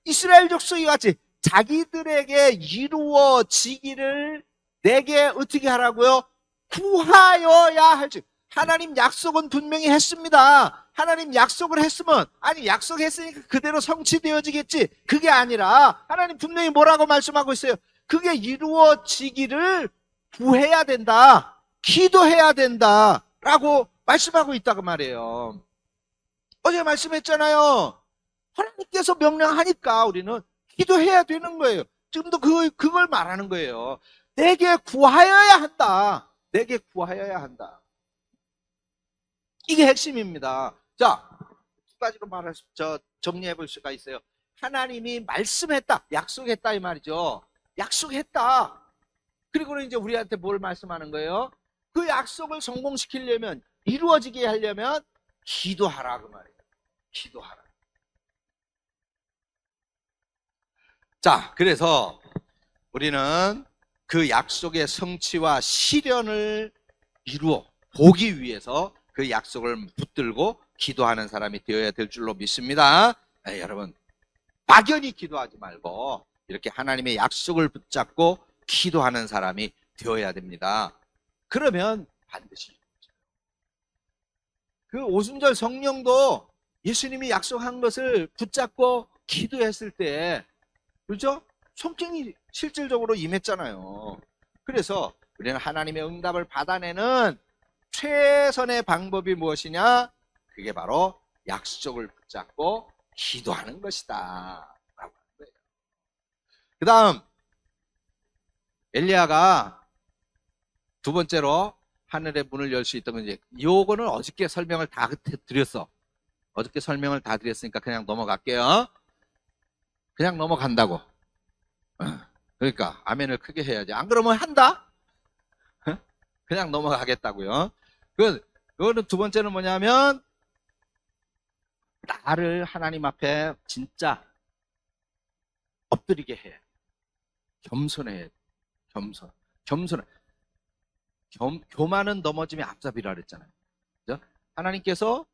이스라엘 족속이 같이 자기들에게 이루어지기를 내게 어떻게 하라고요? 구하여야 할지. 하나님 약속은 분명히 했습니다. 하나님 약속을 했으면, 아니 약속했으니까 그대로 성취되어지겠지. 그게 아니라 하나님 분명히 뭐라고 말씀하고 있어요? 그게 이루어지기를 구해야 된다. 기도해야 된다. 라고 말씀하고 있다고 말이에요. 어제 말씀했잖아요. 하나님께서 명령하니까 우리는 기도해야 되는 거예요. 지금도 그걸 말하는 거예요. 내게 구하여야 한다. 내게 구하여야 한다. 이게 핵심입니다. 자, 두 가지로 정리해 볼 수가 있어요. 하나님이 말씀했다, 약속했다 이 말이죠. 약속했다. 그리고 이제 우리한테 뭘 말씀하는 거예요? 그 약속을 성공시키려면, 이루어지게 하려면 기도하라 그 말이에요. 기도하라. 자, 그래서 우리는 그 약속의 성취와 실현을 이루어 보기 위해서 그 약속을 붙들고 기도하는 사람이 되어야 될 줄로 믿습니다. 여러분, 막연히 기도하지 말고 이렇게 하나님의 약속을 붙잡고 기도하는 사람이 되어야 됩니다. 그러면 반드시 그 오순절 성령도 예수님이 약속한 것을 붙잡고 기도했을 때, 그렇죠? 성령이 실질적으로 임했잖아요. 그래서 우리는 하나님의 응답을 받아내는 최선의 방법이 무엇이냐? 그게 바로 약속을 붙잡고 기도하는 것이다 라고 하는 거예요. 그 다음 엘리야가 두 번째로 하늘의 문을 열 수 있던 건지, 요거는 어저께 설명을 다 드렸어. 어저께 설명을 다 드렸으니까 그냥 넘어갈게요. 그냥 넘어간다고. 그러니까 아멘을 크게 해야지. 안 그러면 한다? 그냥 넘어가겠다고요. 그거는 두 번째는 뭐냐면, 나를 하나님 앞에 진짜 엎드리게 해. 겸손해. 겸손해. 교만은 넘어짐이 앞잡이라 그랬잖아요. 그죠? 하나님께서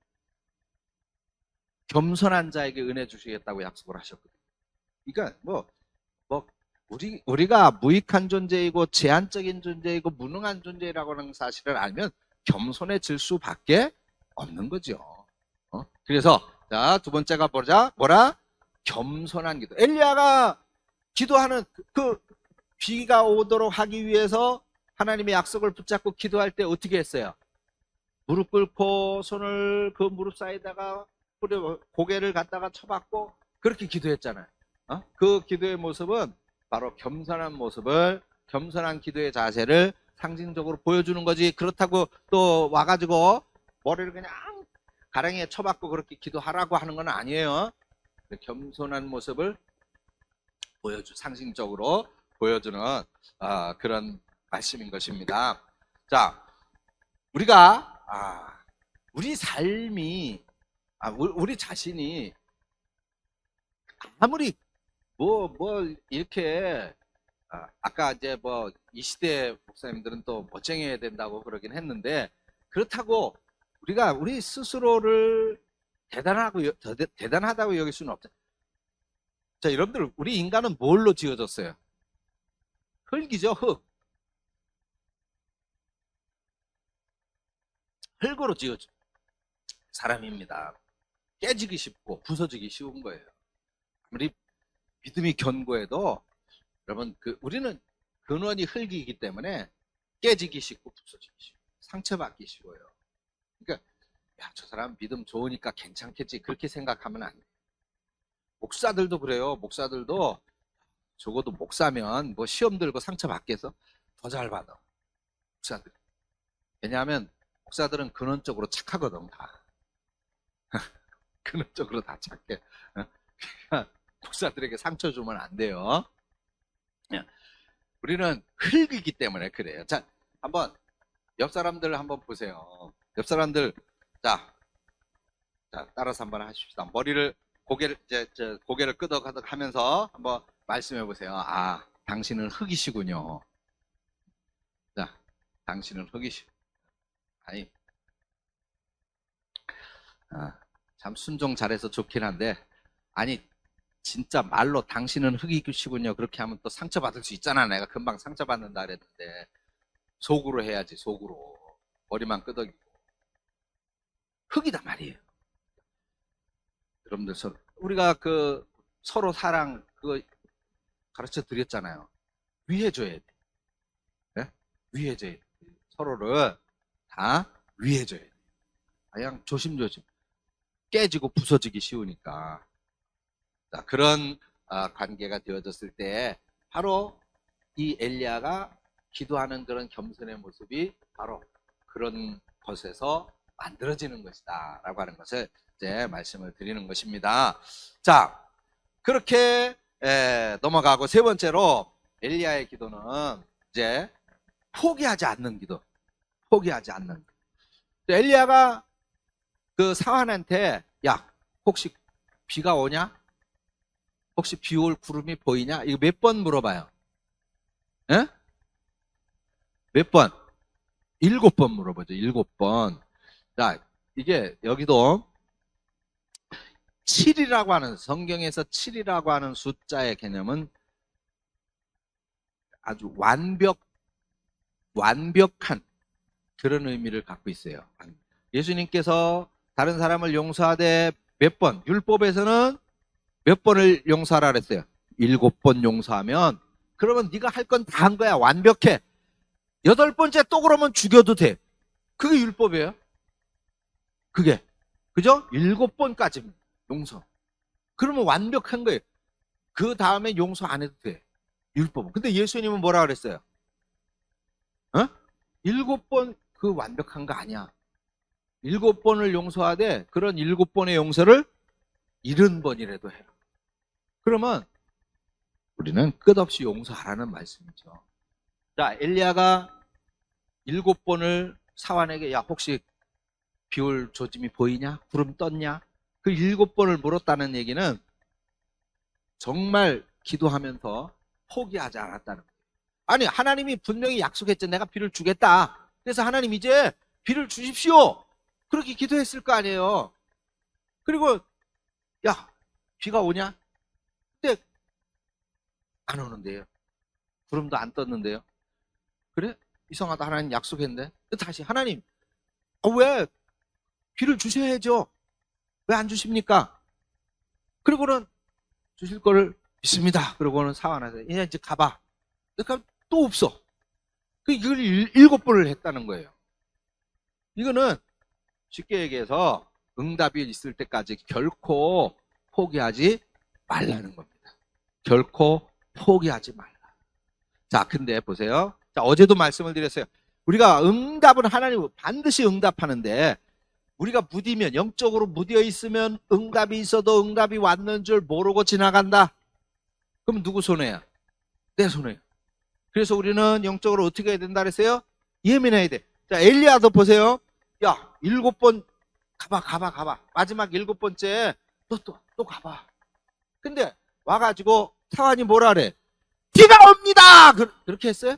겸손한 자에게 은혜 주시겠다고 약속을 하셨거든요. 그러니까 우리가 무익한 존재이고 제한적인 존재이고 무능한 존재라고 하는 사실을 알면 겸손해질 수밖에 없는 거죠. 그래서 자, 두 번째가 뭐라? 겸손한 기도. 엘리야가 기도하는 그 비가 오도록 하기 위해서 하나님의 약속을 붙잡고 기도할 때 어떻게 했어요? 무릎 꿇고 손을 그 무릎 사이에다가 고개를 갖다가 쳐박고 그렇게 기도했잖아요. 그 기도의 모습은 바로 겸손한 모습을, 겸손한 기도의 자세를 상징적으로 보여주는 거지. 그렇다고 또 와가지고 머리를 그냥 가랑이에 쳐박고 그렇게 기도하라고 하는 건 아니에요. 겸손한 모습을 상징적으로 보여주는 그런 말씀인 것입니다. 자, 우리가 우리 삶이 우리 자신이 아무리 이렇게 아까 이제 이 시대 목사님들은 또 멋쟁이해야 된다고 그러긴 했는데, 그렇다고 우리 스스로를 대단하다고 여길 수는 없죠. 자, 여러분들, 우리 인간은 뭘로 지어졌어요? 흙이죠, 흙. 흙으로 지어진 사람입니다. 깨지기 쉽고 부서지기 쉬운 거예요. 아무리 믿음이 견고해도 여러분, 우리는 근원이 흙이기 때문에 깨지기 쉽고 부서지기 쉽고 상처받기 쉬워요. 그러니까 저 사람 믿음 좋으니까 괜찮겠지, 그렇게 생각하면 안 돼요. 목사들도 그래요. 목사들도 적어도 목사면 시험 들고 상처받겠어? 더 잘 받아, 목사들. 왜냐하면 목사들은 근원적으로 착하거든, 다. 근원적으로 다 착해. 목사들에게 상처 주면 안 돼요. 우리는 흙이기 때문에 그래요. 자, 한번 옆 사람들 한번 보세요. 옆 사람들, 자, 따라서 한번 하십시다. 고개를 끄덕끄덕 하면서 한번 말씀해 보세요. 당신은 흙이시군요. 자, 당신은 흙이시. 참 순종 잘해서 좋긴 한데, 아니 진짜 말로 당신은 흙이시군요 그렇게 하면 또 상처받을 수 있잖아. 내가 금방 상처받는다 그랬는데 속으로 해야지. 속으로 머리만 끄덕이고. 흙이다 말이에요. 여러분들 우리가 그 서로 사랑 그거 가르쳐 드렸잖아요. 위해줘야 돼. 네? 위해줘야 돼. 서로를 다 위해줘야 돼. 그냥 조심조심. 깨지고 부서지기 쉬우니까. 자, 그런 관계가 되어졌을 때 바로 이 엘리야가 기도하는 그런 겸손의 모습이 바로 그런 것에서 만들어지는 것이다 라고 하는 것을 이제 말씀을 드리는 것입니다. 자, 그렇게 넘어가고 세 번째로 엘리야의 기도는 이제 포기하지 않는 기도. 포기하지 않는 기도. 엘리야가 그 사환한테 야 혹시 비가 오냐? 혹시 비 올 구름이 보이냐? 이거 몇 번 물어봐요? 에? 몇 번? 7번 물어보죠. 7번. 자, 이게 여기도 7이라고 하는, 성경에서 7이라고 하는 숫자의 개념은 아주 완벽한 그런 의미를 갖고 있어요. 예수님께서 다른 사람을 용서하되 몇 번, 율법에서는 몇 번을 용서하라 그랬어요? 7번 용서하면, 그러면 네가 할 건 다 한 거야. 완벽해. 8번째 또 그러면 죽여도 돼. 그게 율법이에요. 그게. 그죠? 7번까지 용서. 그러면 완벽한 거예요. 그 다음에 용서 안 해도 돼. 율법은. 근데 예수님은 뭐라 그랬어요? 7번 그 완벽한 거 아니야. 7번을 용서하되 그런 7번의 용서를 70번이라도 해라. 그러면 우리는 끝없이 용서하라는 말씀이죠. 자, 엘리야가 7번을 사환에게 야 혹시 비 올 조짐이 보이냐? 구름 떴냐? 그 7번을 물었다는 얘기는 정말 기도하면서 포기하지 않았다는 거예요. 아니 하나님이 분명히 약속했죠. 내가 비를 주겠다. 그래서 하나님 이제 비를 주십시오. 그렇게 기도했을 거 아니에요. 그리고 야 비가 오냐? 근데 안 오는데요. 구름도 안 떴는데요. 그래? 이상하다. 하나님 약속했는데. 다시 하나님 왜 비를 주셔야죠. 왜 안 주십니까? 그리고는 주실 거를 믿습니다. 그러고는 사환하세요. 이제 가봐. 그러니까 또 없어. 이걸 7번을 했다는 거예요. 이거는 쉽게 얘기해서 응답이 있을 때까지 결코 포기하지 말라는 겁니다. 결코 포기하지 말라. 자, 근데 보세요. 자, 어제도 말씀을 드렸어요. 우리가 응답은 하나님 반드시 응답하는데 우리가 무디면, 영적으로 무디어 있으면 응답이 있어도 응답이 왔는 줄 모르고 지나간다. 그럼 누구 손해야? 내 손해야. 그래서 우리는 영적으로 어떻게 해야 된다 그랬어요? 예민해야 돼. 자, 엘리야도 보세요. 야, 7번 가봐. 마지막 7번째 또 가봐. 근데 와가지고 사환이 뭐라 그래? 비가 옵니다! 그렇게 했어요?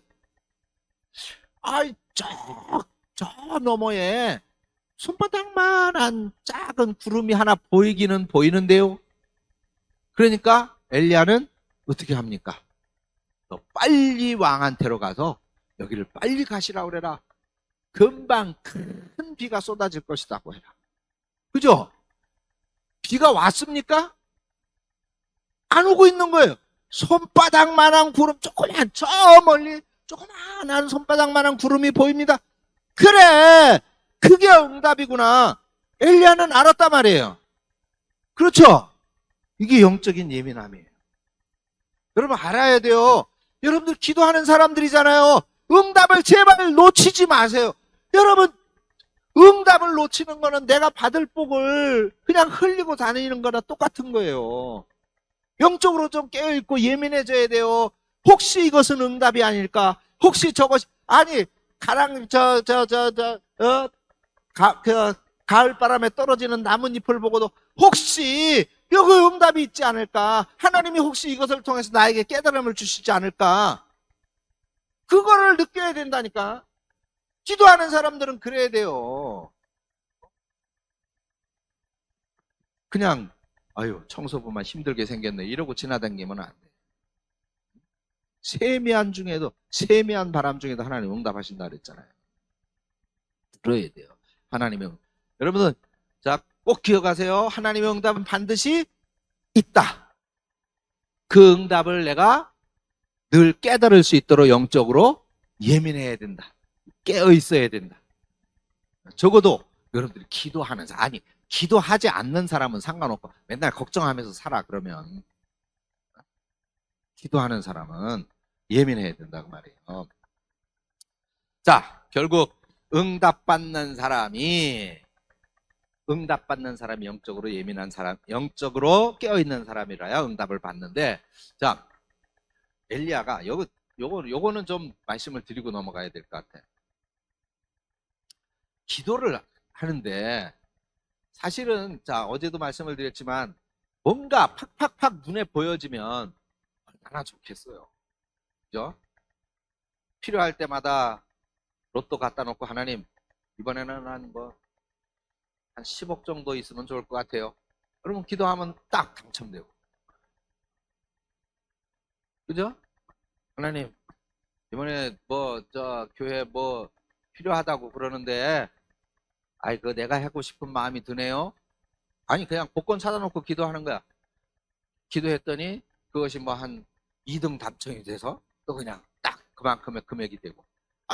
아이, 저 너머에 손바닥만한 작은 구름이 하나 보이기는 보이는데요. 그러니까 엘리야는 어떻게 합니까? 너 빨리 왕한테로 가서 여기를 빨리 가시라고 그래라. 금방 큰 비가 쏟아질 것이라고 해라. 그죠? 비가 왔습니까? 안 오고 있는 거예요. 손바닥만한 구름, 조그만, 저 멀리 조그만한 손바닥만한 구름이 보입니다. 그래, 그게 응답이구나. 엘리야는 알았단 말이에요. 그렇죠? 이게 영적인 예민함이에요. 여러분 알아야 돼요. 여러분들 기도하는 사람들이잖아요. 응답을 제발 놓치지 마세요. 여러분 응답을 놓치는 거는 내가 받을 복을 그냥 흘리고 다니는 거나 똑같은 거예요. 영적으로 좀 깨어있고 예민해져야 돼요. 혹시 이것은 응답이 아닐까? 혹시 저것이 아니 가을바람에 떨어지는 나뭇잎을 보고도 혹시 여기 응답이 있지 않을까? 하나님이 혹시 이것을 통해서 나에게 깨달음을 주시지 않을까? 그거를 느껴야 된다니까. 기도하는 사람들은 그래야 돼요. 그냥 아유 청소부만 힘들게 생겼네 이러고 지나다니면 안 돼. 세미한 바람 중에도 하나님 응답하신다 그랬잖아요. 들어야 돼요. 하나님의 여러분은 자 꼭 기억하세요. 하나님의 응답은 반드시 있다. 그 응답을 내가 늘 깨달을 수 있도록 영적으로 예민해야 된다. 깨어 있어야 된다. 적어도 여러분들이 기도하는 사람, 아니 기도하지 않는 사람은 상관없고 맨날 걱정하면서 살아 그러면 기도하는 사람은 예민해야 된다고 말이에요. 자, 결국 응답받는 사람이 영적으로 예민한 사람, 영적으로 깨어있는 사람이라야 응답을 받는데, 자, 엘리야가 요거는 좀 말씀을 드리고 넘어가야 될 것 같아. 기도를 하는데 사실은 자 어제도 말씀을 드렸지만 뭔가 팍팍팍 눈에 보여지면 얼마나 좋겠어요. 그죠? 필요할 때마다 로또 갖다 놓고 하나님 이번에는 한 10억 정도 있으면 좋을 것 같아요. 그러면 기도하면 딱 당첨되고. 그죠? 하나님 이번에 교회 필요하다고 그러는데 그거 내가 하고 싶은 마음이 드네요. 아니 그냥 복권 사다 놓고 기도하는 거야. 기도했더니 그것이 한 2등 당첨이 돼서 또 그냥 딱 그만큼의 금액이 되고.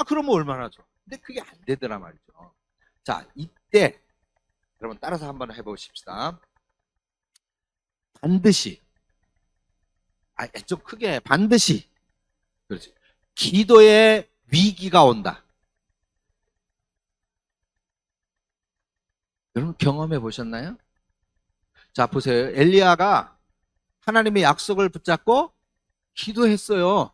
그러면 얼마나 좋아. 근데 그게 안 되더라 말이죠. 자, 이때 여러분 따라서 한번 해보십시다. 반드시 좀 크게 반드시 그렇지. 기도의 위기가 온다. 여러분 경험해 보셨나요? 자 보세요. 엘리야가 하나님의 약속을 붙잡고 기도했어요.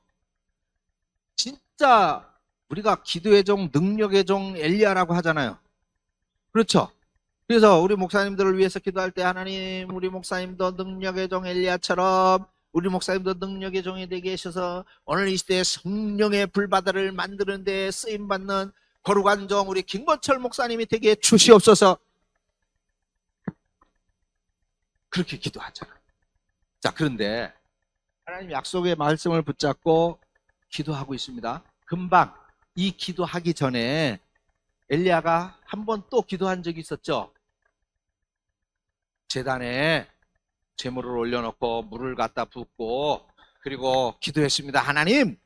진짜 우리가 기도의 종, 능력의 종 엘리야라고 하잖아요. 그렇죠? 그래서 우리 목사님들을 위해서 기도할 때 하나님 우리 목사님도 능력의 종 엘리야처럼 우리 목사님도 능력의 종이 되게 하셔서 오늘 이 시대에 성령의 불바다를 만드는 데 쓰임받는 거룩한 종 우리 김건철 목사님이 되게 주시옵소서. 그렇게 기도하잖아. 자, 그런데 하나님 약속의 말씀을 붙잡고 기도하고 있습니다. 금방 이 기도하기 전에 엘리야가 한 번 또 기도한 적이 있었죠. 제단에 제물을 올려놓고 물을 갖다 붓고 그리고 기도했습니다. 하나님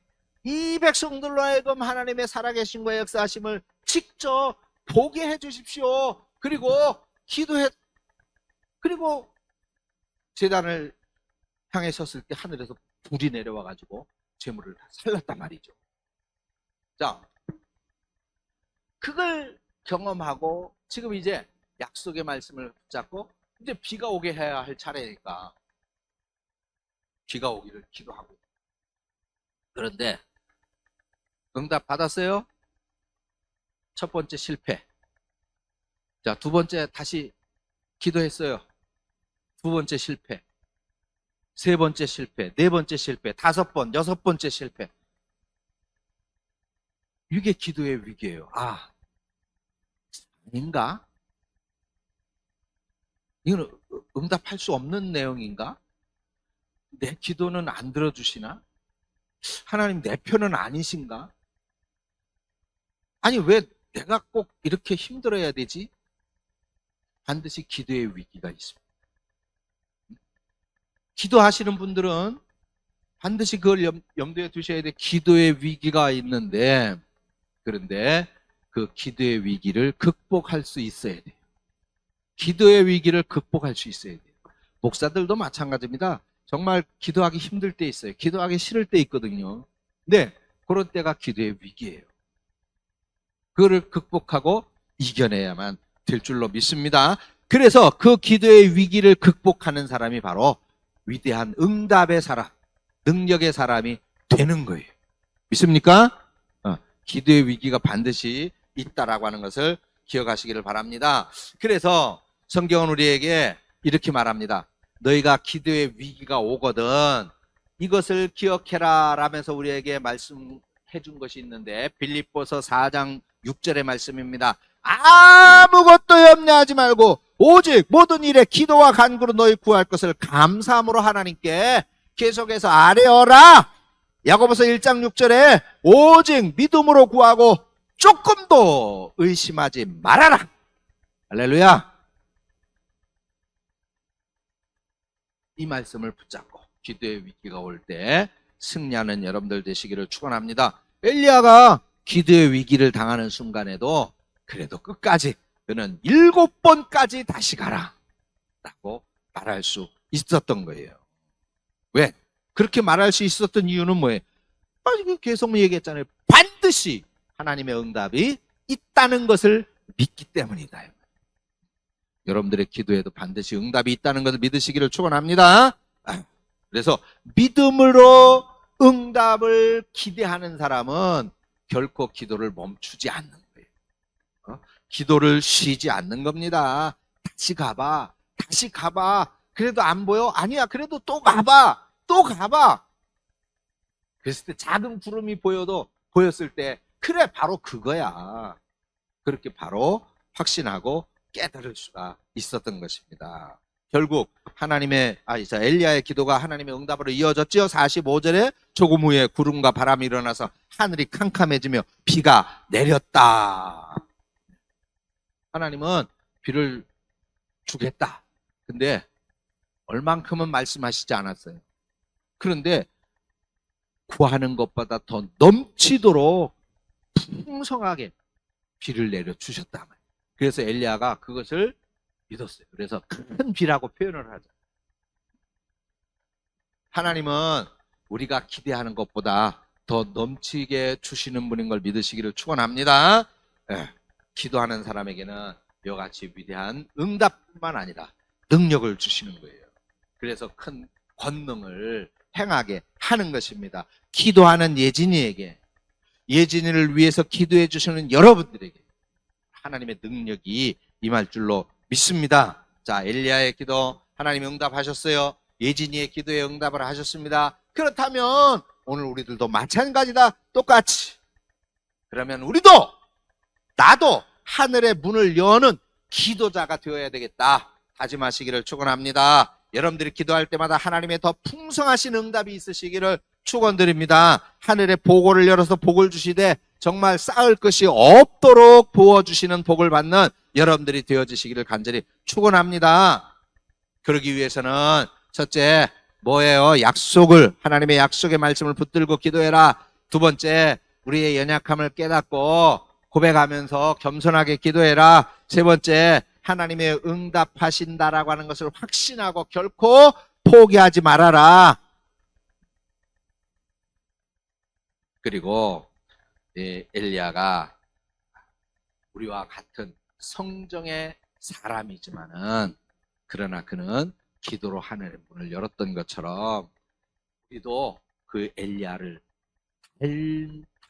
이 백성들로 하여금 하나님의 살아계신 거의 역사하심을 직접 보게 해주십시오. 그리고 그리고 제단을 향해 섰을 때 하늘에서 불이 내려와가지고 제물을 다 살랐단 말이죠. 자, 그걸 경험하고 지금 이제 약속의 말씀을 붙잡고 이제 비가 오게 해야 할 차례니까 비가 오기를 기도하고. 그런데 응답 받았어요? 첫 번째 실패. 자, 두 번째 다시 기도했어요. 두 번째 실패. 세 번째 실패. 네 번째 실패. 5번, 6번째 실패. 이게 기도의 위기예요. 아닌가? 이건 응답할 수 없는 내용인가? 내 기도는 안 들어주시나? 하나님 내 편은 아니신가? 아니 왜 내가 꼭 이렇게 힘들어야 되지? 반드시 기도의 위기가 있습니다. 기도하시는 분들은 반드시 그걸 염두에 두셔야 돼. 기도의 위기가 있는데 그런데 그 기도의 위기를 극복할 수 있어야 돼요. 기도의 위기를 극복할 수 있어야 돼요. 목사들도 마찬가지입니다. 정말 기도하기 힘들 때 있어요. 기도하기 싫을 때 있거든요. 근데 그런 때가 기도의 위기예요. 그거를 극복하고 이겨내야만 될 줄로 믿습니다. 그래서 그 기도의 위기를 극복하는 사람이 바로 위대한 응답의 사람, 능력의 사람이 되는 거예요. 믿습니까? 기도의 위기가 반드시 있다라고 하는 것을 기억하시기를 바랍니다. 그래서 성경은 우리에게 이렇게 말합니다. 너희가 기도의 위기가 오거든 이것을 기억해라 라면서 우리에게 말씀해 준 것이 있는데 빌립보서 4장 6절의 말씀입니다. 아무것도 염려하지 말고 오직 모든 일에 기도와 간구로 너희 구할 것을 감사함으로 하나님께 계속해서 아뢰어라. 야고보서 1장 6절에 오직 믿음으로 구하고 조금도 의심하지 말아라. 할렐루야. 이 말씀을 붙잡고 기도의 위기가 올 때 승리하는 여러분들 되시기를 축원합니다. 엘리야가 기도의 위기를 당하는 순간에도 그래도 끝까지 그는 7번까지 다시 가라 라고 말할 수 있었던 거예요. 왜? 그렇게 말할 수 있었던 이유는 뭐예요? 계속 얘기했잖아요. 반드시 하나님의 응답이 있다는 것을 믿기 때문이다. 여러분들의 기도에도 반드시 응답이 있다는 것을 믿으시기를 축원합니다. 그래서 믿음으로 응답을 기대하는 사람은 결코 기도를 멈추지 않는 거예요. 기도를 쉬지 않는 겁니다. 다시 가봐. 다시 가봐. 그래도 안 보여? 아니야. 그래도 또 가봐. 또 가봐. 그랬을 때 작은 구름이 보였을 때 그래 바로 그거야. 그렇게 바로 확신하고 깨달을 수가 있었던 것입니다. 결국 엘리야의 기도가 하나님의 응답으로 이어졌죠. 45절에 조금 후에 구름과 바람이 일어나서 하늘이 캄캄해지며 비가 내렸다. 하나님은 비를 주겠다. 근데 얼만큼은 말씀하시지 않았어요. 그런데 구하는 것보다 더 넘치도록 풍성하게 비를 내려주셨다. 그래서 엘리야가 그것을 믿었어요. 그래서 큰 비라고 표현을 하죠. 하나님은 우리가 기대하는 것보다 더 넘치게 주시는 분인 걸 믿으시기를 축원합니다. 기도하는 사람에게는 이와 같이 위대한 응답뿐만 아니라 능력을 주시는 거예요. 그래서 큰 권능을 행하게 하는 것입니다. 기도하는 예진이에게, 예진이를 위해서 기도해 주시는 여러분들에게 하나님의 능력이 임할 줄로 믿습니다. 자, 엘리야의 기도 하나님이 응답하셨어요. 예진이의 기도에 응답을 하셨습니다. 그렇다면 오늘 우리들도 마찬가지다. 똑같이. 그러면 나도 하늘의 문을 여는 기도자가 되어야 되겠다. 다짐하시기를 축원합니다. 여러분들이 기도할 때마다 하나님의 더 풍성하신 응답이 있으시기를 축원드립니다. 하늘의 보고를 열어서 복을 주시되 정말 쌓을 것이 없도록 부어주시는 복을 받는 여러분들이 되어지시기를 간절히 축원합니다. 그러기 위해서는 첫째 뭐예요? 하나님의 약속의 말씀을 붙들고 기도해라. 두 번째, 우리의 연약함을 깨닫고 고백하면서 겸손하게 기도해라. 세 번째, 하나님의 응답하신다라고 하는 것을 확신하고 결코 포기하지 말아라. 그리고 엘리야가 우리와 같은 성정의 사람이지만은 그러나 그는 기도로 하늘의 문을 열었던 것처럼 우리도 그 엘리야를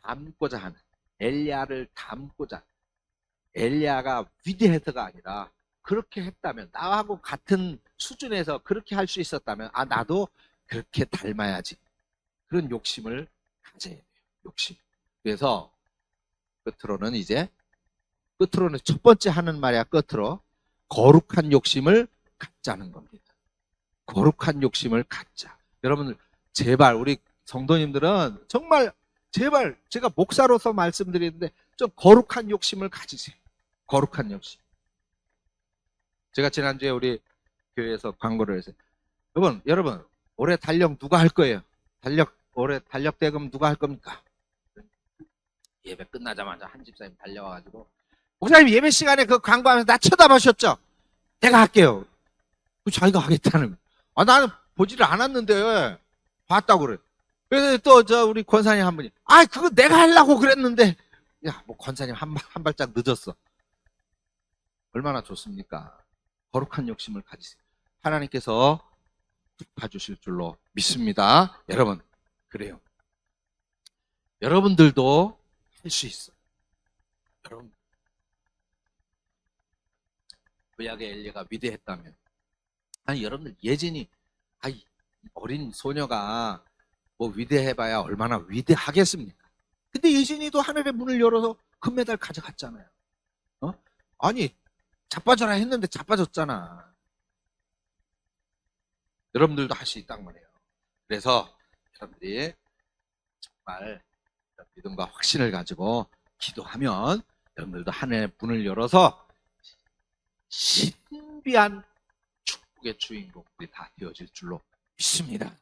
닮고자 하는, 엘리야가 위대해서가 아니라 그렇게 했다면, 나하고 같은 수준에서 그렇게 할 수 있었다면 나도 그렇게 닮아야지. 그런 욕심을 가져야 돼요. 욕심. 그래서 끝으로는 첫 번째 하는 말이야. 끝으로 거룩한 욕심을 갖자는 겁니다. 거룩한 욕심을 갖자. 여러분들 제발 우리 성도님들은 정말 제발 제가 목사로서 말씀드리는데 좀 거룩한 욕심을 가지세요. 거룩한 욕심. 제가 지난주에 우리 교회에서 광고를 했어요. 여러분 올해 달력 누가 할 거예요? 올해 달력 대금 누가 할 겁니까? 예배 끝나자마자 한 집사님 달려와가지고 목사님 예배 시간에 그 광고하면서 나 쳐다보셨죠? 내가 할게요. 자기가 하겠다는. 나는 보지를 않았는데 봤다고 그래. 그래서 또 우리 권사님 한 분이 그거 내가 하려고 그랬는데 권사님 한 발짝 늦었어. 얼마나 좋습니까? 거룩한 욕심을 가지세요. 하나님께서 봐주실 줄로 믿습니다. 여러분, 그래요. 여러분들도 할 수 있어요. 여러분, 구약의 엘리야가 위대했다면, 여러분들 예진이, 어린 소녀가 뭐 위대해봐야 얼마나 위대하겠습니까? 근데 예진이도 하늘의 문을 열어서 금메달 가져갔잖아요. 아니, 자빠져라 했는데 자빠졌잖아. 여러분들도 할 수 있단 말이에요. 그래서 여러분들이 정말 믿음과 확신을 가지고 기도하면 여러분들도 하늘의 문을 열어서 신비한 축복의 주인공들이 다 되어질 줄로 믿습니다.